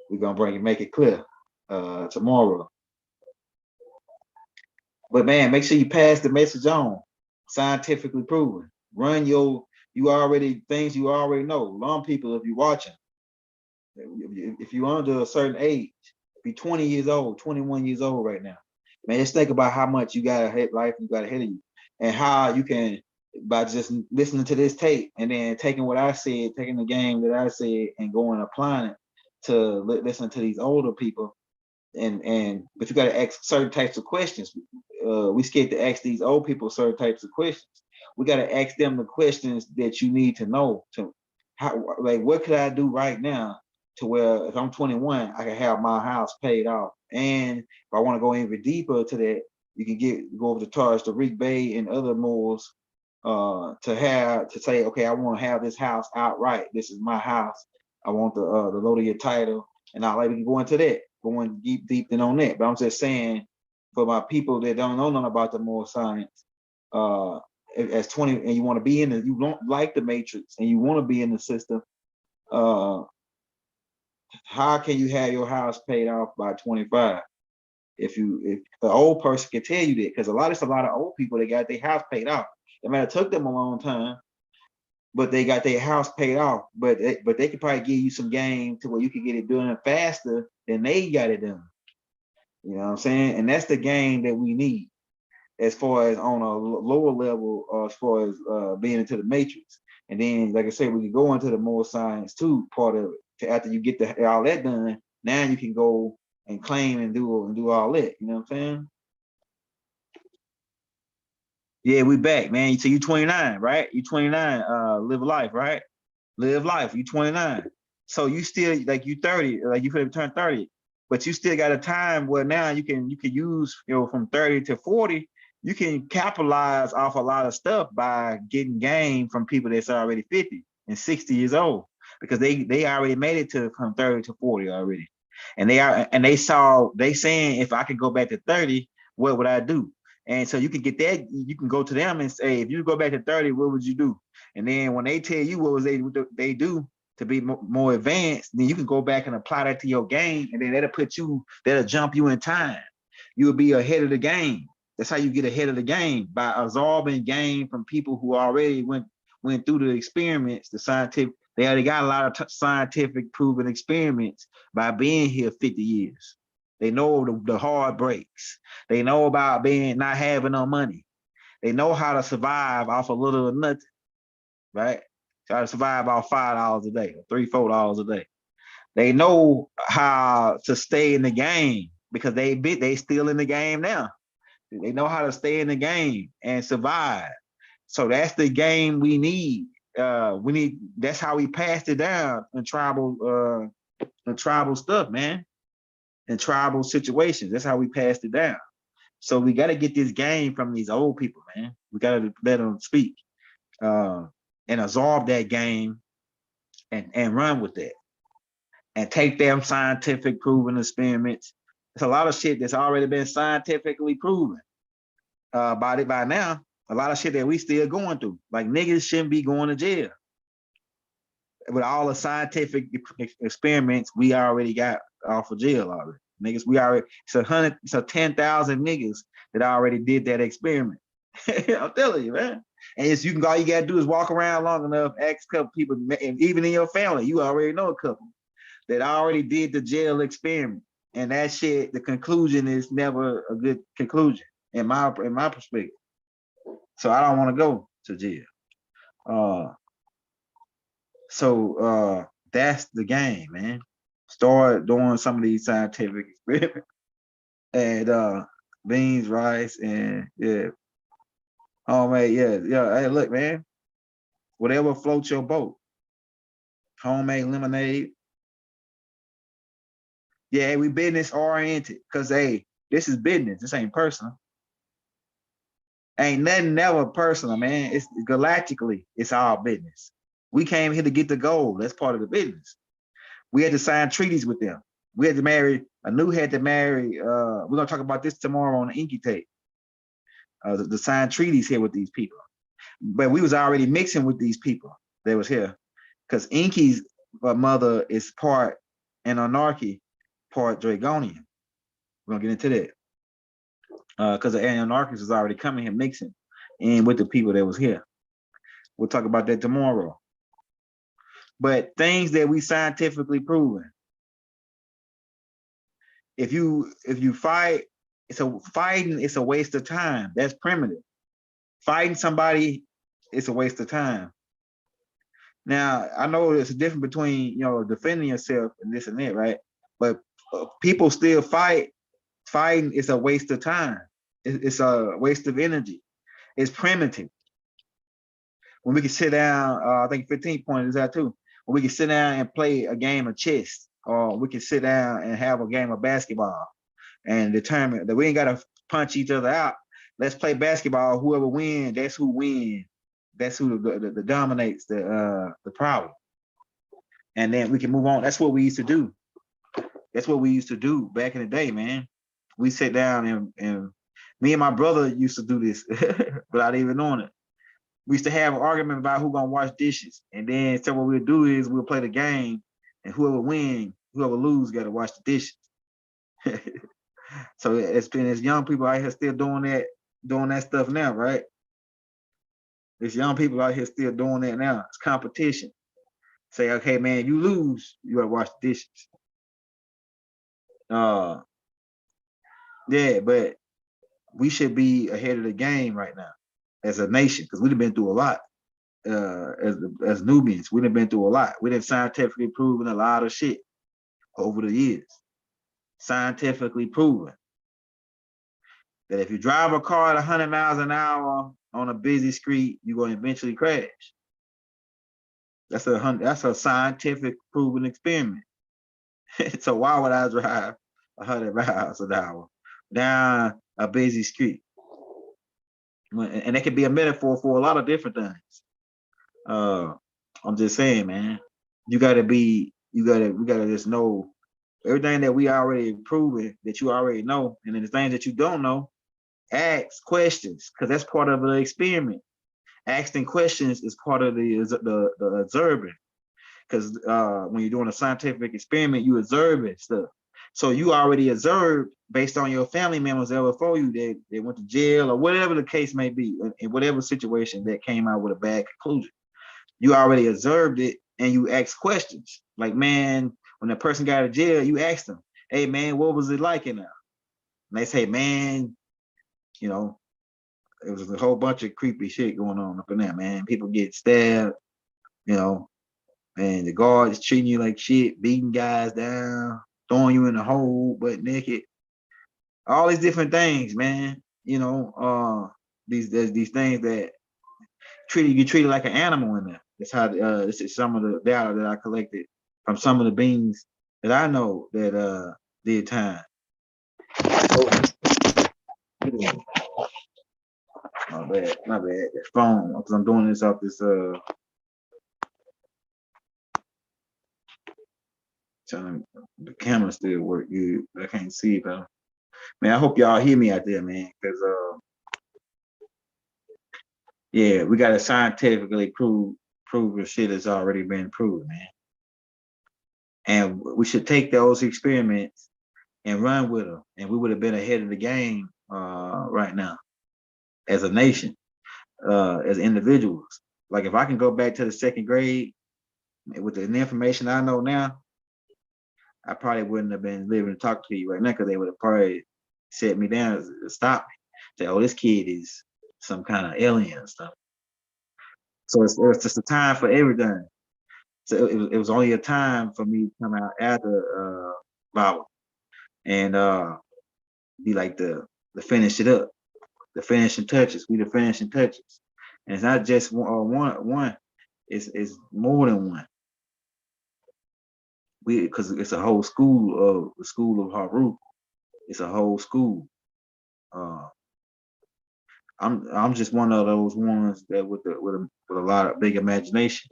We're gonna make it clear tomorrow. But man, make sure you pass the message on. Scientifically proven. Run things you already know. Learn people if you're watching. If you're under a certain age, if you're 20 years old, 21 years old right now, man, just think about how much you got life you got ahead of you, and how you can, by just listening to this tape and then taking what I said, taking the game that I said, and going and applying it to listen to these older people. But you got to ask certain types of questions. We scared to ask these old people certain types of questions. We got to ask them the questions that you need to know. To how, like, what could I do right now to where if I'm 21, I can have my house paid off. And if I want to go even deeper to that, you can go over to Taurus, the Rick Bay, and other malls to say, okay, I want to have this house outright. This is my house. I want the Lodian title, and I like we can go into that, going deep in on that. But I'm just saying, for my people that don't know nothing about the moral science, as 20 and you want to be in it, you don't like the matrix and you want to be in the system, how can you have your house paid off by 25? If the old person can tell you that, because a lot of old people, they got their house paid off. It might have took them a long time, but they got their house paid off. But they could probably give you some game to where you can get it done faster than they got it done. You know what I'm saying? And that's the game that we need, as far as on a lower level, as far as being into the matrix. And then, like I said, we can go into the more science too, part of it. After you get all that done, now you can go and claim and do all that. You know what I'm saying? Yeah, we back, man. So you 29, right? You 29. Live life, right? Live life. You 29. So you still like you 30, like you could have turned 30, but you still got a time where now you can use, from 30 to 40. You can capitalize off a lot of stuff by getting game from people that's already 50 and 60 years old, because they already made it to from 30 to 40 already. And they saying, if I could go back to 30, what would I do? And so you can get that, you can go to them and say, if you go back to 30, what would you do? And then when they tell you what they do to be more advanced, then you can go back and apply that to your game, and then that'll jump you in time. You'll be ahead of the game. That's how you get ahead of the game, by absorbing game from people who already went through the experiments, the scientific. They already got a lot of scientific proven experiments by being here 50 years. They know the hard breaks. They know about not having no money. They know how to survive off a little or nothing, right? Try to survive off $5 a day, or $3, $4 a day. They know how to stay in the game, because they still in the game now. They know how to stay in the game and survive. So that's the game we need. That's how we passed it down in tribal stuff, man. In tribal situations. That's how we passed it down. So we got to get this game from these old people, man. We got to let them speak, and absorb that game and run with that, and take them scientific proven experiments. There's a lot of shit that's already been scientifically proven by now. A lot of shit that we still going through. Like, niggas shouldn't be going to jail. With all the scientific experiments we already got off of jail already. Niggas, it's 10,000 niggas that already did that experiment. I'm telling you, man. And all you gotta do is walk around long enough, ask a couple people, and even in your family, you already know a couple that already did the jail experiment. And that shit, the conclusion is never a good conclusion in my perspective. So I don't want to go to jail. So that's the game, man. Start doing some of these scientific experiments, and beans, rice, and homemade, Hey, look, man, whatever floats your boat. Homemade lemonade. Yeah, we business oriented, because hey, this is business. This ain't personal. Ain't nothing never personal, man. It's galactically, it's all business. We came here to get the gold. That's part of the business. We had to sign treaties with them. We had to marry, Anu had to marry, we're gonna talk about this tomorrow on the Inky tape. The signed treaties here with these people. But we was already mixing with these people that was here. Because Inky's mother is part Anunnaki, part Dragonian. We're gonna get into that. Because the Anunnakis was already coming here mixing in with the people that was here. We'll talk about that tomorrow. But things that we scientifically proven. If you fight, fighting is a waste of time. That's primitive. Fighting somebody, it's a waste of time. Now, I know there's a difference between, defending yourself and this and that, right? But people still fight. Fighting is a waste of time. It's a waste of energy. It's primitive. When we can sit down, I think 15 point is that too. When we can sit down and play a game of chess, or we can sit down and have a game of basketball and determine that we ain't gotta punch each other out. Let's play basketball. Whoever wins, that's who wins. That's who the dominates the problem. And then we can move on. That's what we used to do. That's what we used to do back in the day, man. We sit down and me and my brother used to do this without even knowing it. We used to have an argument about who gonna wash dishes. And then so what we'll do is we'll play the game and whoever wins, whoever lose gotta wash the dishes. So it's been as young people out here still doing that stuff now, right? There's young people out here still doing that now. It's competition. Say, okay, man, you lose, you gotta wash the dishes. Yeah, but we should be ahead of the game right now as a nation because we've been through a lot. As Nubians, we've been through a lot. We've been scientifically proven a lot of shit over the years. Scientifically proven that if you drive a car at 100 miles an hour on a busy street, you're going to eventually crash. That's a scientific proven experiment. So why would I drive 100 miles an hour down a busy street? And it could be a metaphor for a lot of different things. I'm just saying, man, we gotta just know everything that we already proven that you already know, and then the things that you don't know, ask questions because that's part of the experiment. Asking questions is part of the observing, because when you're doing a scientific experiment, you observing stuff. So you already observed based on your family members that were before you that they went to jail or whatever the case may be, in whatever situation that came out with a bad conclusion. You already observed it and you ask questions. Like, man, when the person got out of jail, you asked them, hey, man, what was it like in there? And they say, man, you know, it was a whole bunch of creepy shit going on up in there, man. People get stabbed, you know, and the guards treating you like shit, beating guys down, throwing you in the hole, butt naked. All these different things, man. You know, these things that you treated like an animal in there. That's how this is some of the data that I collected from some of the beings that I know that did time. My bad. That phone, because I'm doing this off this the camera still work good. I can't see it though. Man, I hope y'all hear me out there, man, because yeah, we gotta scientifically prove the shit that's already been proven, man. And we should take those experiments and run with them, and we would have been ahead of the game right now as a nation, as individuals. Like if I can go back to the second grade with the information I know now, I probably wouldn't have been living to talk to you right now because they would have probably set me down, stop me, say, "Oh, this kid is some kind of alien and stuff." So it was just a time for everything. So it was only a time for me to come out after Bible and be like the finish it up, the finishing touches. We the finishing touches, and it's not just one. It's more than one. Because it's a whole school of the school of Haru. It's a whole school. I'm just one of those ones that with a lot of big imagination,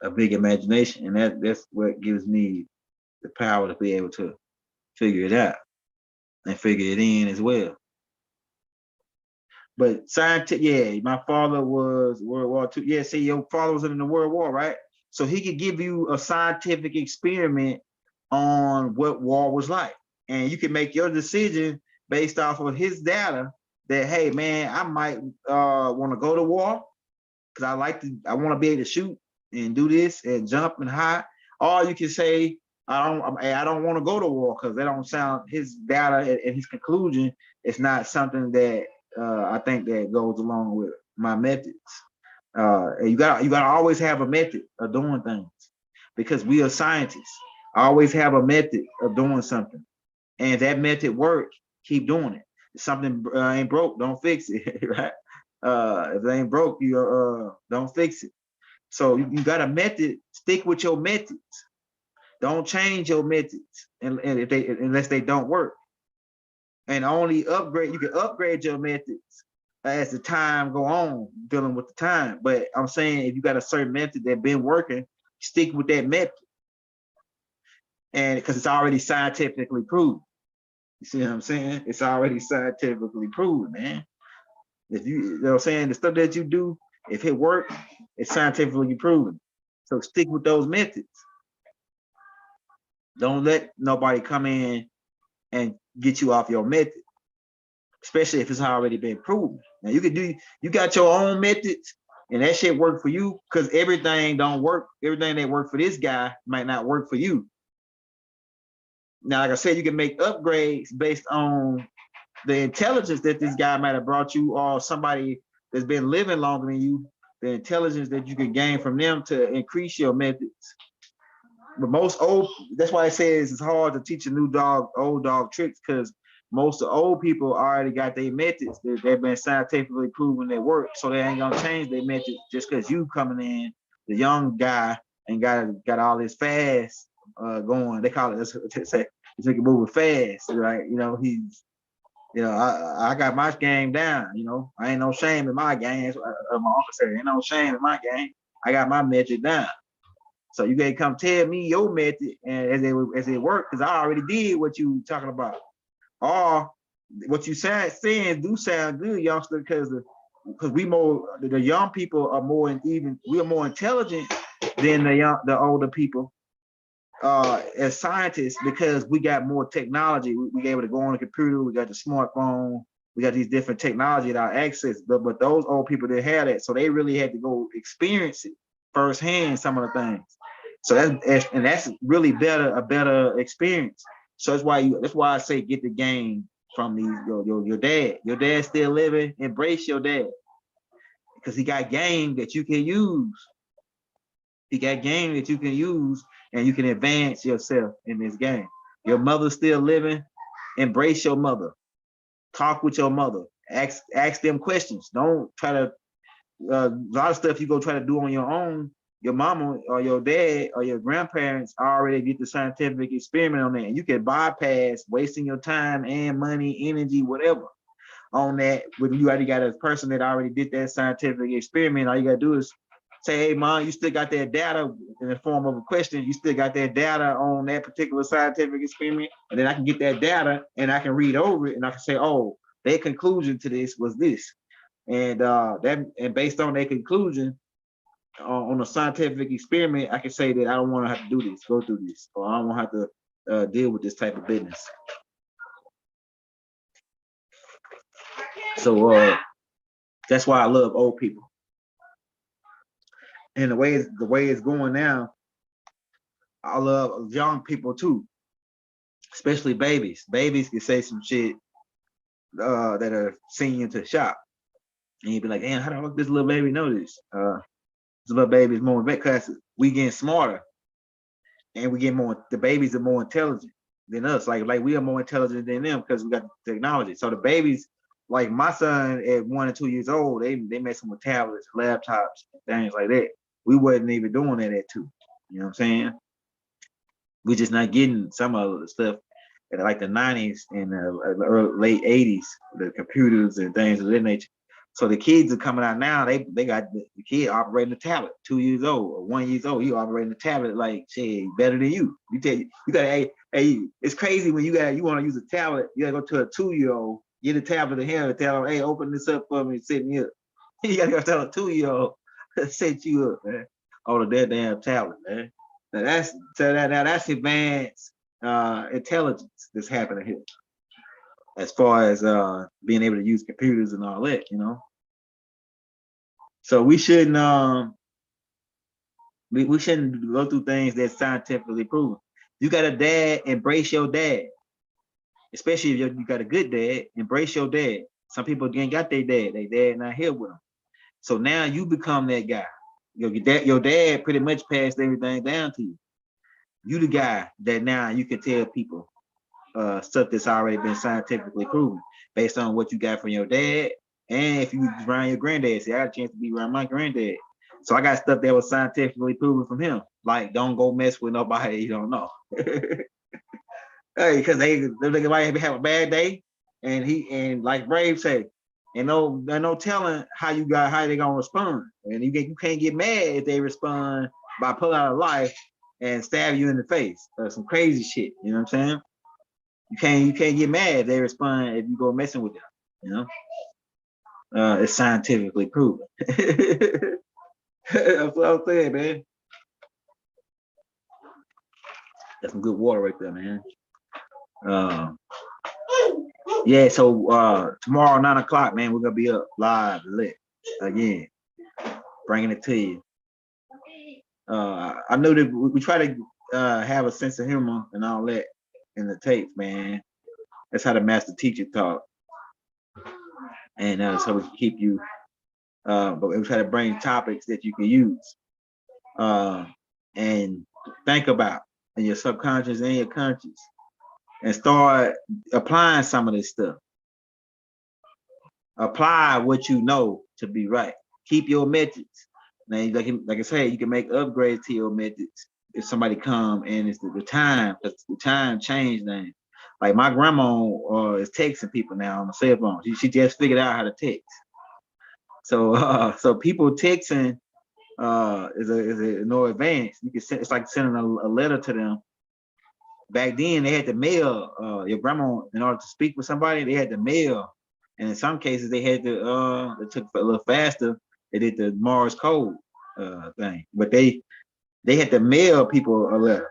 and that's what gives me the power to be able to figure it out and figure it in as well. But scientific, yeah, my father was World War II. Yeah, see, your father was in the World War, right? So he could give you a scientific experiment on what war was like. And you can make your decision based off of his data that, hey, man, I might want to go to war because I want to be able to shoot and do this and jump and hide. Or you can say, I don't want to go to war because that don't sound, his data and his conclusion is not something that I think that goes along with my methods. You gotta always have a method of doing things because we are scientists. Always have a method of doing something, and if that method work, keep doing it. If something ain't broke, don't fix it, right? If it ain't broke, you don't fix it. So you got a method. Stick with your methods. Don't change your methods unless they don't work. And only upgrade, you can upgrade your methods as the time go on, dealing with the time. But I'm saying if you got a certain method that been working, stick with that method. And because it's already scientifically proven. You see what I'm saying? It's already scientifically proven, man. If you know what I'm saying, the stuff that you do, if it works, it's scientifically proven. So stick with those methods. Don't let nobody come in and get you off your method, especially if it's already been proven. Now you got your own methods, and that shit work for you, because everything don't work. Everything that worked for this guy might not work for you. Now, like I said, you can make upgrades based on the intelligence that this guy might have brought you, or somebody that's been living longer than you, the intelligence that you can gain from them to increase your methods. But most old, that's why I say it's hard to teach a new dog old dog tricks, because most of the old people already got their methods that they've been scientifically proven they work, so they ain't gonna change their methods just because you coming in, the young guy, and got all this fast going. They call it, let's say, this nigga moving fast, right? You know, he's, you know, I got my game down. You know, I ain't no shame in my game. My uncle said, ain't no shame in my game. I got my method down. So you gotta come tell me your method and as it worked, because I already did what you talking about. Or what you saying do sound good, youngster, because we more, the young people are more, and even we are more intelligent than the older people as scientists, because we got more technology. We able to go on the computer, we got the smartphone, we got these different technology at our access. But those old people didn't have that, so they really had to go experience it firsthand, some of the things. So that's really a better experience. So that's why I say get the game from your dad. Your dad's still living. Embrace your dad, because he got game that you can use. He got game that you can use, and you can advance yourself in this game. Your mother's still living. Embrace your mother. Talk with your mother. Ask them questions. Don't try to a lot of stuff you go try to do on your own. Your mama or your dad or your grandparents already get the scientific experiment on that, and you can bypass wasting your time and money, energy, whatever on that. When you already got a person that already did that scientific experiment, all you gotta do is say, hey, mom, you still got that data in the form of a question. You still got that data on that particular scientific experiment, and then I can get that data and I can read over it, and I can say, oh, their conclusion to this was this, and based on their conclusion on a scientific experiment, I can say that I don't want to have to do this, go through this, or I don't want to have to deal with this type of business. So that's why I love old people. And the way it's going now, I love young people too, especially babies. Babies can say some shit that are sending you to the shop, and you'd be like, damn, how the fuck this little baby know this? This little baby is more, because we getting smarter, and we get more. The babies are more intelligent than us. Like we are more intelligent than them because we got technology. So the babies, like my son at 1 and 2 years old, they messing with tablets, laptops, things like that. We wasn't even doing that at 2. You know what I'm saying? We just not getting some of the stuff in like the 90s and the late 80s, the computers and things of that nature. So the kids are coming out now. They got the kid operating a tablet, 2 years old or 1 year old. He operating a tablet like shit better than you. You got hey, it's crazy when you want to use a tablet. You gotta go to a 2-year-old, get a tablet in hand and tell them, hey, open this up for me and set me up. You gotta go tell a 2-year-old set you up, man. On that damn tablet, man. Now that's advanced intelligence that's happening here, as far as being able to use computers and all that, you know. So we shouldn't we shouldn't go through things that's scientifically proven. You got a dad, embrace your dad. Especially if you got a good dad, embrace your dad. Some people ain't got their dad not here with them. So now you become that guy. Your dad pretty much passed everything down to you. You the guy that now you can tell people stuff that's already been scientifically proven based on what you got from your dad. And if you around your granddad, see, I got a chance to be around my granddad. So I got stuff that was scientifically proven from him. Like, don't go mess with nobody you don't know. Hey, because they might have a bad day, and like Brave said, and no telling how they gonna respond. And you can't get mad if they respond by pulling out a life and stab you in the face or some crazy shit. You know what I'm saying? You can't get mad if they respond if you go messing with them. You know, it's scientifically proven. That's what I'm saying, man. That's some good water right there, man. Yeah, so tomorrow 9 o'clock, man, we're gonna be up live lit again, bringing it to you. I know that we try to have a sense of humor and all that in the tapes, man. That's how the master teacher taught, and so we can keep you. But we try to bring topics that you can use and think about in your subconscious and your conscious, and start applying some of this stuff. Apply what you know to be right. Keep your methods. Now, like I said, you can make upgrades to your methods if somebody come and it's the time, because the time changed now. Like my grandma is texting people now on the cell phone. She just figured out how to text. So people texting is no advance. You can send, it's like sending a letter to them. Back then they had to mail your grandma in order to speak with somebody. They had to mail, and in some cases they had to it took a little faster. They did the Morse code thing, but they had to mail people a letter,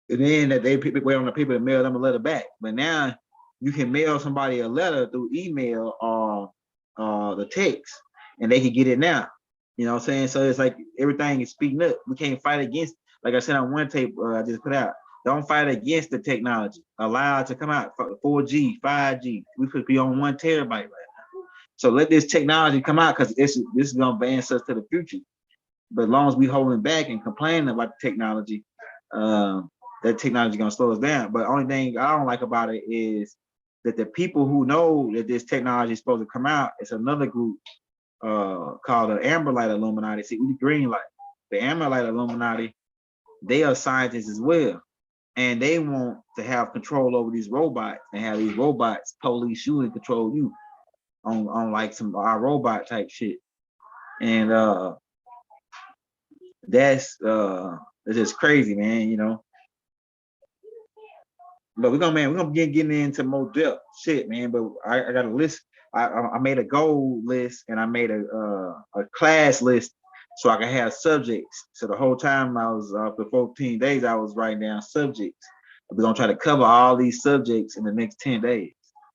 and then that they wait on the people to mail them a letter back. But now you can mail somebody a letter through email or the text, and they can get it now. You know what I'm saying? So it's like everything is speeding up. We can't fight against, like I said on one tape I just put out. Don't fight against the technology. Allow it to come out. 4G, 5G. We could be on 1 terabyte right now. So let this technology come out, because this is gonna advance us to the future. But as long as we holding back and complaining about the technology, that technology gonna slow us down. But the only thing I don't like about it is that the people who know that this technology is supposed to come out, it's another group called the Amber Light Illuminati. See, we the green light. The Amber Light Illuminati, they are scientists as well. And they want to have control over these robots and have these robots police you and control you on like some robot type shit. And that's it's just crazy, man, you know. But we're gonna get getting into more depth shit, man. But I got a list. I made a goal list, and I made a class list so I can have subjects. So the whole time I was for 14 days, I was writing down subjects. We're gonna try to cover all these subjects in the next 10 days.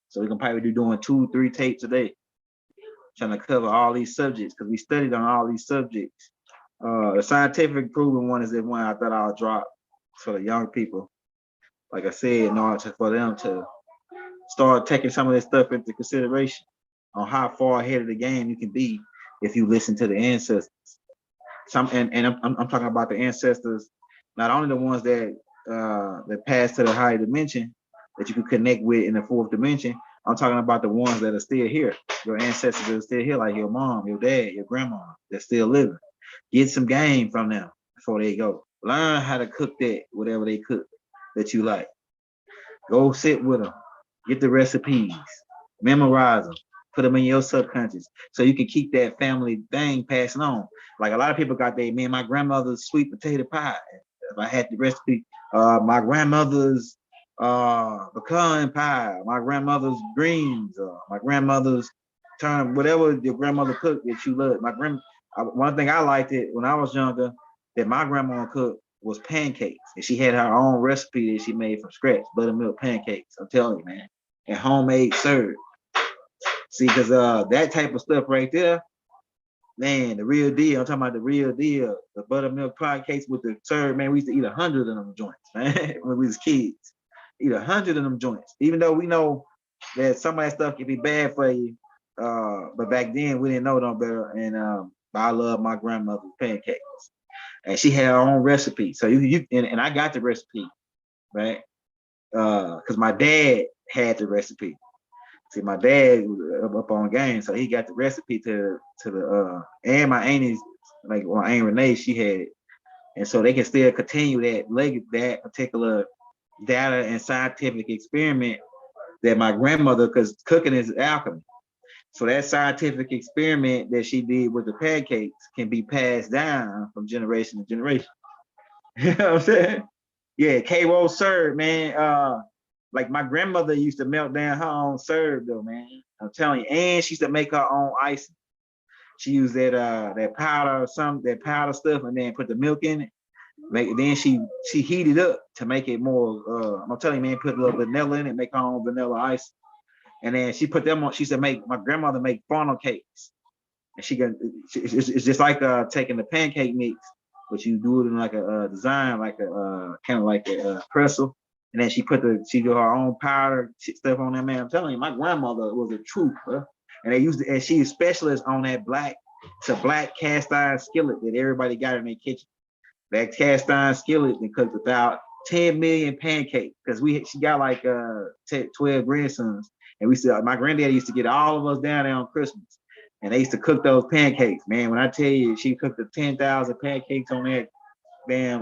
So we're gonna probably be doing 2-3 tapes a day, trying to cover all these subjects, because we studied on all these subjects. The scientific proven one is the one I thought I'll drop for the young people. Like I said, in order for them to start taking some of this stuff into consideration on how far ahead of the game you can be if you listen to the ancestors. And I'm talking about the ancestors, not only the ones that pass to the higher dimension that you can connect with in the 4th dimension. I'm talking about the ones that are still here. Your ancestors that are still here, like your mom, your dad, your grandma, that's still living. Get some game from them before they go. Learn how to cook that, whatever they cook that you like. Go sit with them. Get the recipes. Memorize them. Put them in your subconscious so you can keep that family thing passing on. Like a lot of people got my grandmother's sweet potato pie. If I had the recipe, my grandmother's pecan pie, my grandmother's greens, my grandmother's whatever your grandmother cooked that you love. One thing I liked it when I was younger that my grandma cooked was pancakes, and she had her own recipe that she made from scratch, buttermilk pancakes. I'm telling you, man, and homemade served. See, because that type of stuff right there, man, the real deal. I'm talking about the real deal. The buttermilk pancakes with the served, man. We used to eat 100 of them joints, man, when we was kids. Eat 100 of them joints, even though we know that some of that stuff can be bad for you. But back then we didn't know no better, and I love my grandmother's pancakes. And she had her own recipe. So and I got the recipe, right? Because my dad had the recipe. See, my dad was up on game, so he got the recipe to the and my aunties, like well, Aunt Renee, she had it. And so they can still continue that particular data and scientific experiment that my grandmother, because cooking is alchemy. So that scientific experiment that she did with the pancakes can be passed down from generation to generation. You know what I'm saying? Yeah, K-roll serve, man. Like my grandmother used to melt down her own serve though, man. I'm telling you, and she used to make her own icing. She used that powder, that powder stuff, and then put the milk in it. Then she heated up to make it more. I'm telling you, man, put a little vanilla in it, make her own vanilla ice, and then she put them on. She said, "Make my grandmother make funnel cakes." And it's just like taking the pancake mix, but you do it in like a design, like a kind of like a pretzel. And then she do her own powder stuff on that, man. I'm telling you, my grandmother was a truth, bro. And and she's a specialist on that it's a black cast iron skillet that everybody got in their kitchen. That cast iron skillet and cooked about 10 million pancakes because she got like 12 grandsons. And my granddaddy used to get all of us down there on Christmas. And they used to cook those pancakes, man. When I tell you, she cooked the 10,000 pancakes on that damn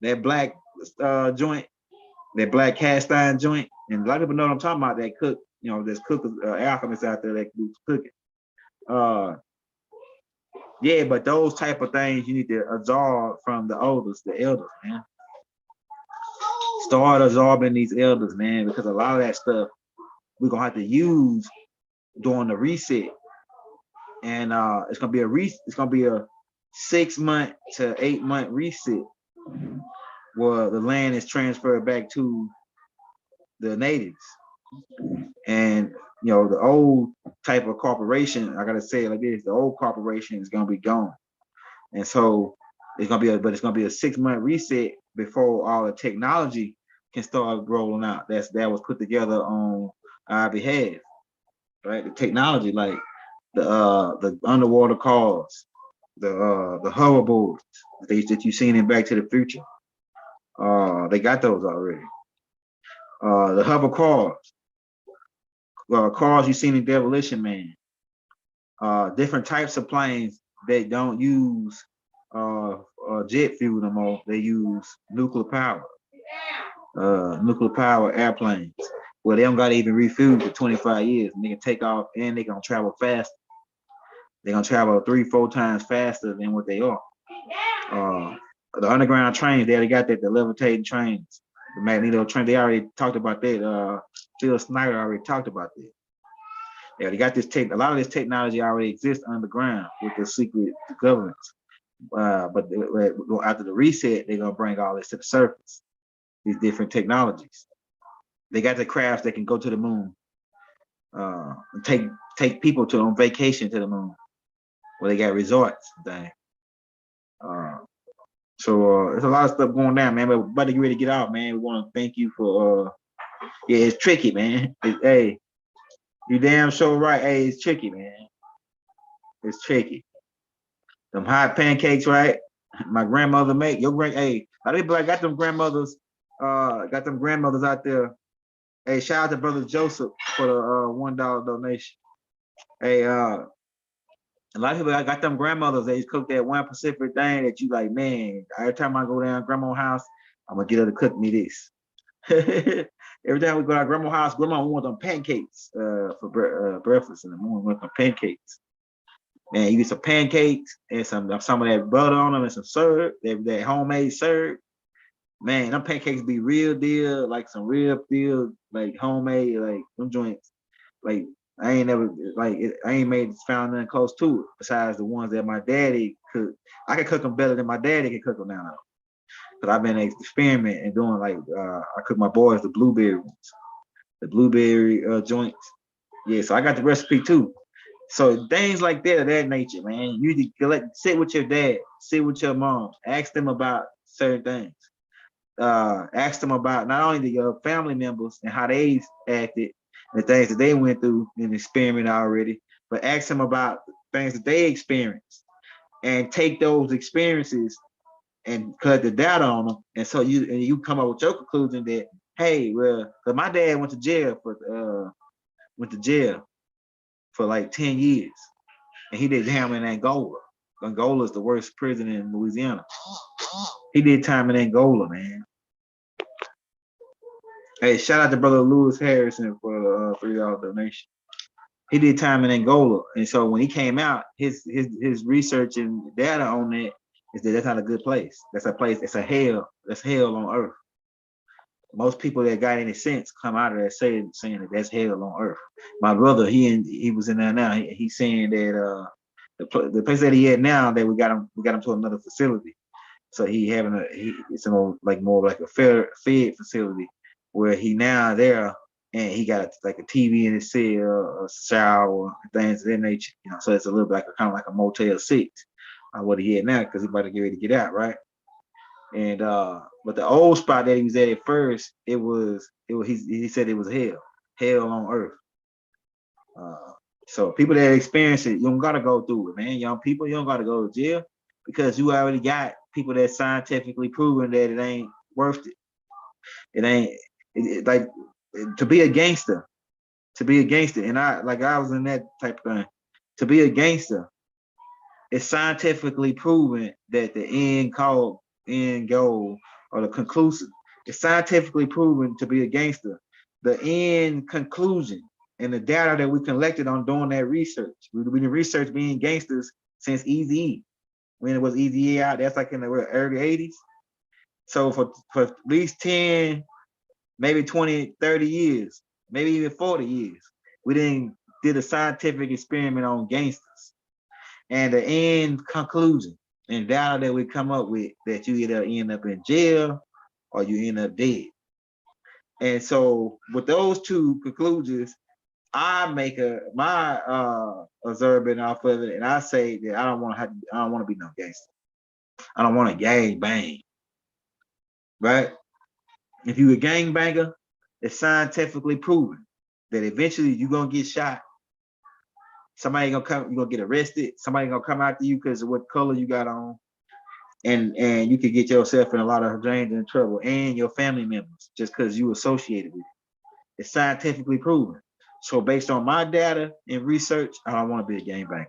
that black joint, that black cast iron joint. And a lot of people know what I'm talking about. That cook, there's cookers, alchemists out there that do cooking. Yeah, but those type of things you need to absorb from the elders, man. Start absorbing these elders, man, because a lot of that stuff we're gonna have to use during the reset. And it's gonna be a 6 month to 8 month reset where the land is transferred back to the natives. And the old type of corporation, I gotta say it like this, the old corporation is gonna be gone. And so it's gonna be a 6 month reset before all the technology can start rolling out. That was put together on our behalf, right? The technology, like the underwater cars, the hoverboards that you've seen in Back to the Future. They got those already. The hover cars, cars you've seen in Demolition Man. Different types of planes that don't use jet fuel no more. They use nuclear power. Nuclear power airplanes. Well, they don't got to even refuel for 25 years. And they can take off and they gonna travel fast. They're gonna travel 3-4 times faster than what they are. The underground trains, they already got that, the levitating trains, the magneto train. They already talked about that. Phil Snyder already talked about that. They already got a lot of this technology already exists underground with the secret governments. But after the reset, they're gonna bring all this to the surface. These different technologies. They got the crafts that can go to the moon. And take people on vacation to the moon, where they got resorts and things. So there's a lot of stuff going down, man. But about to get ready to get out, man. We want to thank you for yeah, it's tricky, man. Hey, you damn sure right. Hey, it's tricky, man. It's tricky. Them hot pancakes, right? My grandmother make hey, I think I got them grandmothers out there. Hey, shout out to Brother Joseph for the $1 donation. Hey, a lot of people, I got them grandmothers, they cook that one Pacific thing that you like, man, every time I go down grandma's house, I'm gonna get her to cook me this. Every time we go to grandma's house, grandma wants them pancakes for breakfast in the morning, want them pancakes. Man, you get some pancakes and some of that butter on them and some syrup, that homemade syrup. Man, them pancakes be real deal, like some real deal, like homemade, like them joints. Like I ain't found nothing close to it besides the ones that my daddy cooked. I can cook them better than my daddy can cook them now. But I've been experimenting and doing like I cook my boys the blueberry ones, the blueberry joints. Yeah, so I got the recipe too. So things like that of that nature, man. You need to sit with your dad, sit with your mom, ask them about certain things. Ask them about not only your family members and how they acted, the things that they went through and experiment already, but ask them about things that they experienced and take those experiences and cut the data on them. And so you come up with your conclusion that, hey, well, because my dad went to jail for went to jail for like 10 years. And he did time in Angola. Angola is the worst prison in Louisiana. He did time in Angola, man. Hey, shout out to brother Lewis Harrison for the $3 donation. He did time in Angola, and so when he came out, his research and data on that is that that's not a good place. That's a place. It's a hell. That's hell on earth. Most people that got any sense come out of that saying that that's hell on earth. My brother, he was in there now. He's saying that the place that he at now, that we got him to another facility. So it's more like a fed facility where he now there, and he got like a TV in his cell, a shower, things of that nature. You know, so it's a little bit like kind of like a Motel 6, what he had now, because he about to get ready to get out, right? And but the old spot that he was at first, he said it was hell on earth. So people that experience it, you don't gotta go through it, man. Young people, you don't gotta go to jail, because you already got people that scientifically proven that it ain't worth it. It ain't like to be a gangster. And I was in that type of thing. To be a gangster, it's scientifically proven that the end goal, or the conclusion, it's scientifically proven to be a gangster. The end conclusion and the data that we collected on doing that research. We've been research being gangsters since Eazy-E. When it was Eazy-E out, that's like in the early 80s. So for at least 10, maybe 20, 30 years, maybe even 40 years, we did a scientific experiment on gangsters. And the end conclusion and data that we come up with, that you either end up in jail or you end up dead. And so with those two conclusions, I make my observation off of it, and I say that I don't want to be no gangster. I don't want to gang bang, right? If you a gang banger, it's scientifically proven that eventually you're gonna get shot. Somebody gonna come, you're gonna get arrested. Somebody gonna come after you because of what color you got on, and you could get yourself in a lot of danger and trouble, and your family members, just because you associated with it. It's scientifically proven. So based on my data and research, I don't want to be a gang banger.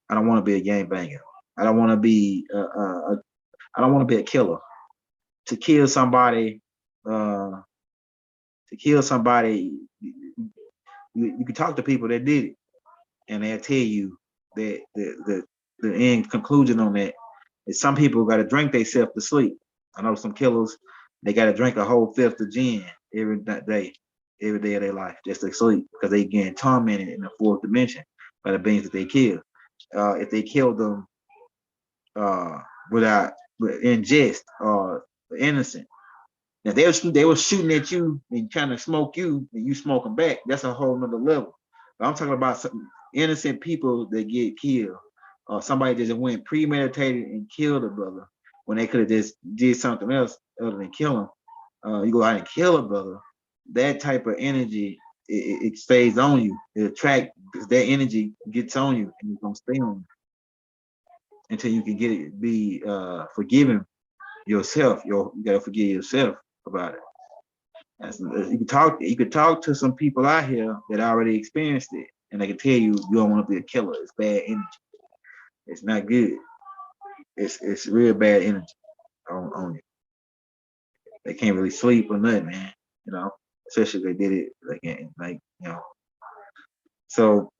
I don't want to be a gang banger. I don't want to be I don't want to be a killer. To kill somebody, you can talk to people that did it, and they'll tell you that the end conclusion on that is some people got to drink themselves to sleep. I know some killers, they got to drink a whole fifth of gin every day of their life just to sleep, because they getting tormented in the fourth dimension by the beings that they kill. If they kill them without in jest or innocent. Now they were shooting at you and trying to smoke you, and you smoke them back. That's a whole nother level. But I'm talking about some innocent people that get killed. Somebody just went premeditated and killed a brother when they could have just did something else other than kill him. You go out and kill a brother. That type of energy, it stays on you. It attracts, because that energy gets on you, and it's gonna stay on you until you can be forgiven yourself. You gotta forgive yourself about it. You could talk to some people out here that already experienced it, and they can tell you don't want to be a killer. It's bad energy. It's not good. It's real bad energy on you. They can't really sleep or nothing, man. You know, especially if they did it like you know. So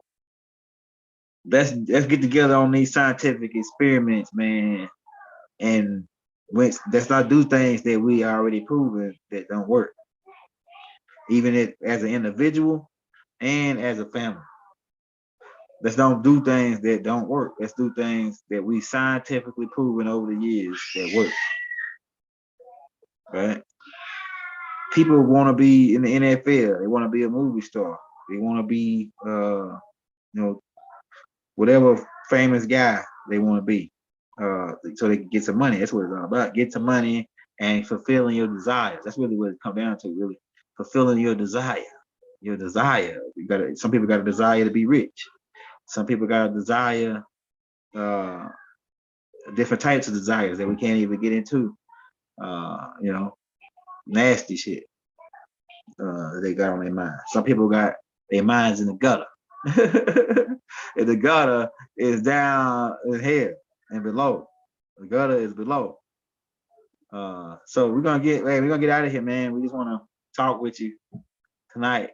let's get together on these scientific experiments, man, and let's not do things that we already proven that don't work, even as an individual and as a family. Let's don't do things that don't work. Let's do things that we scientifically proven over the years that work. Right? People want to be in the NFL. They want to be a movie star. They want to be, whatever famous guy they want to be, so they can get some money. That's what it's all about. Get some money and fulfilling your desires. That's really what it comes down to. Really, fulfilling your desire. Your desire. Some people got a desire to be rich. Some people got a desire, different types of desires that we can't even get into. Nasty shit. They got on their mind. Some people got their minds in the gutter. And the gutter is down in hell and below. The gutter is below. So we're gonna get out of here, man. We just want to talk with you tonight,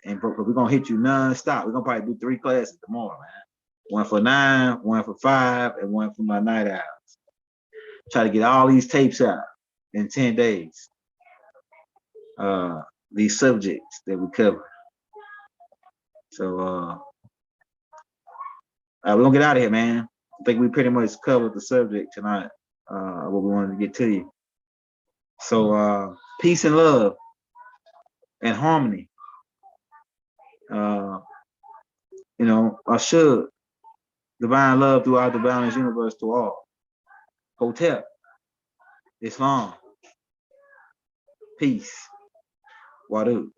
and we're gonna hit you non-stop. We're gonna probably do 3 classes tomorrow, man. One for 9, one for 5, and one for my night hours. Try to get all these tapes out in 10 days. These subjects that we cover. So we're gonna get out of here, man. I think we pretty much covered the subject tonight. What we wanted to get to you. So peace and love and harmony. Should divine love throughout the balanced universe to all. Hotep, Islam, peace, Wadu.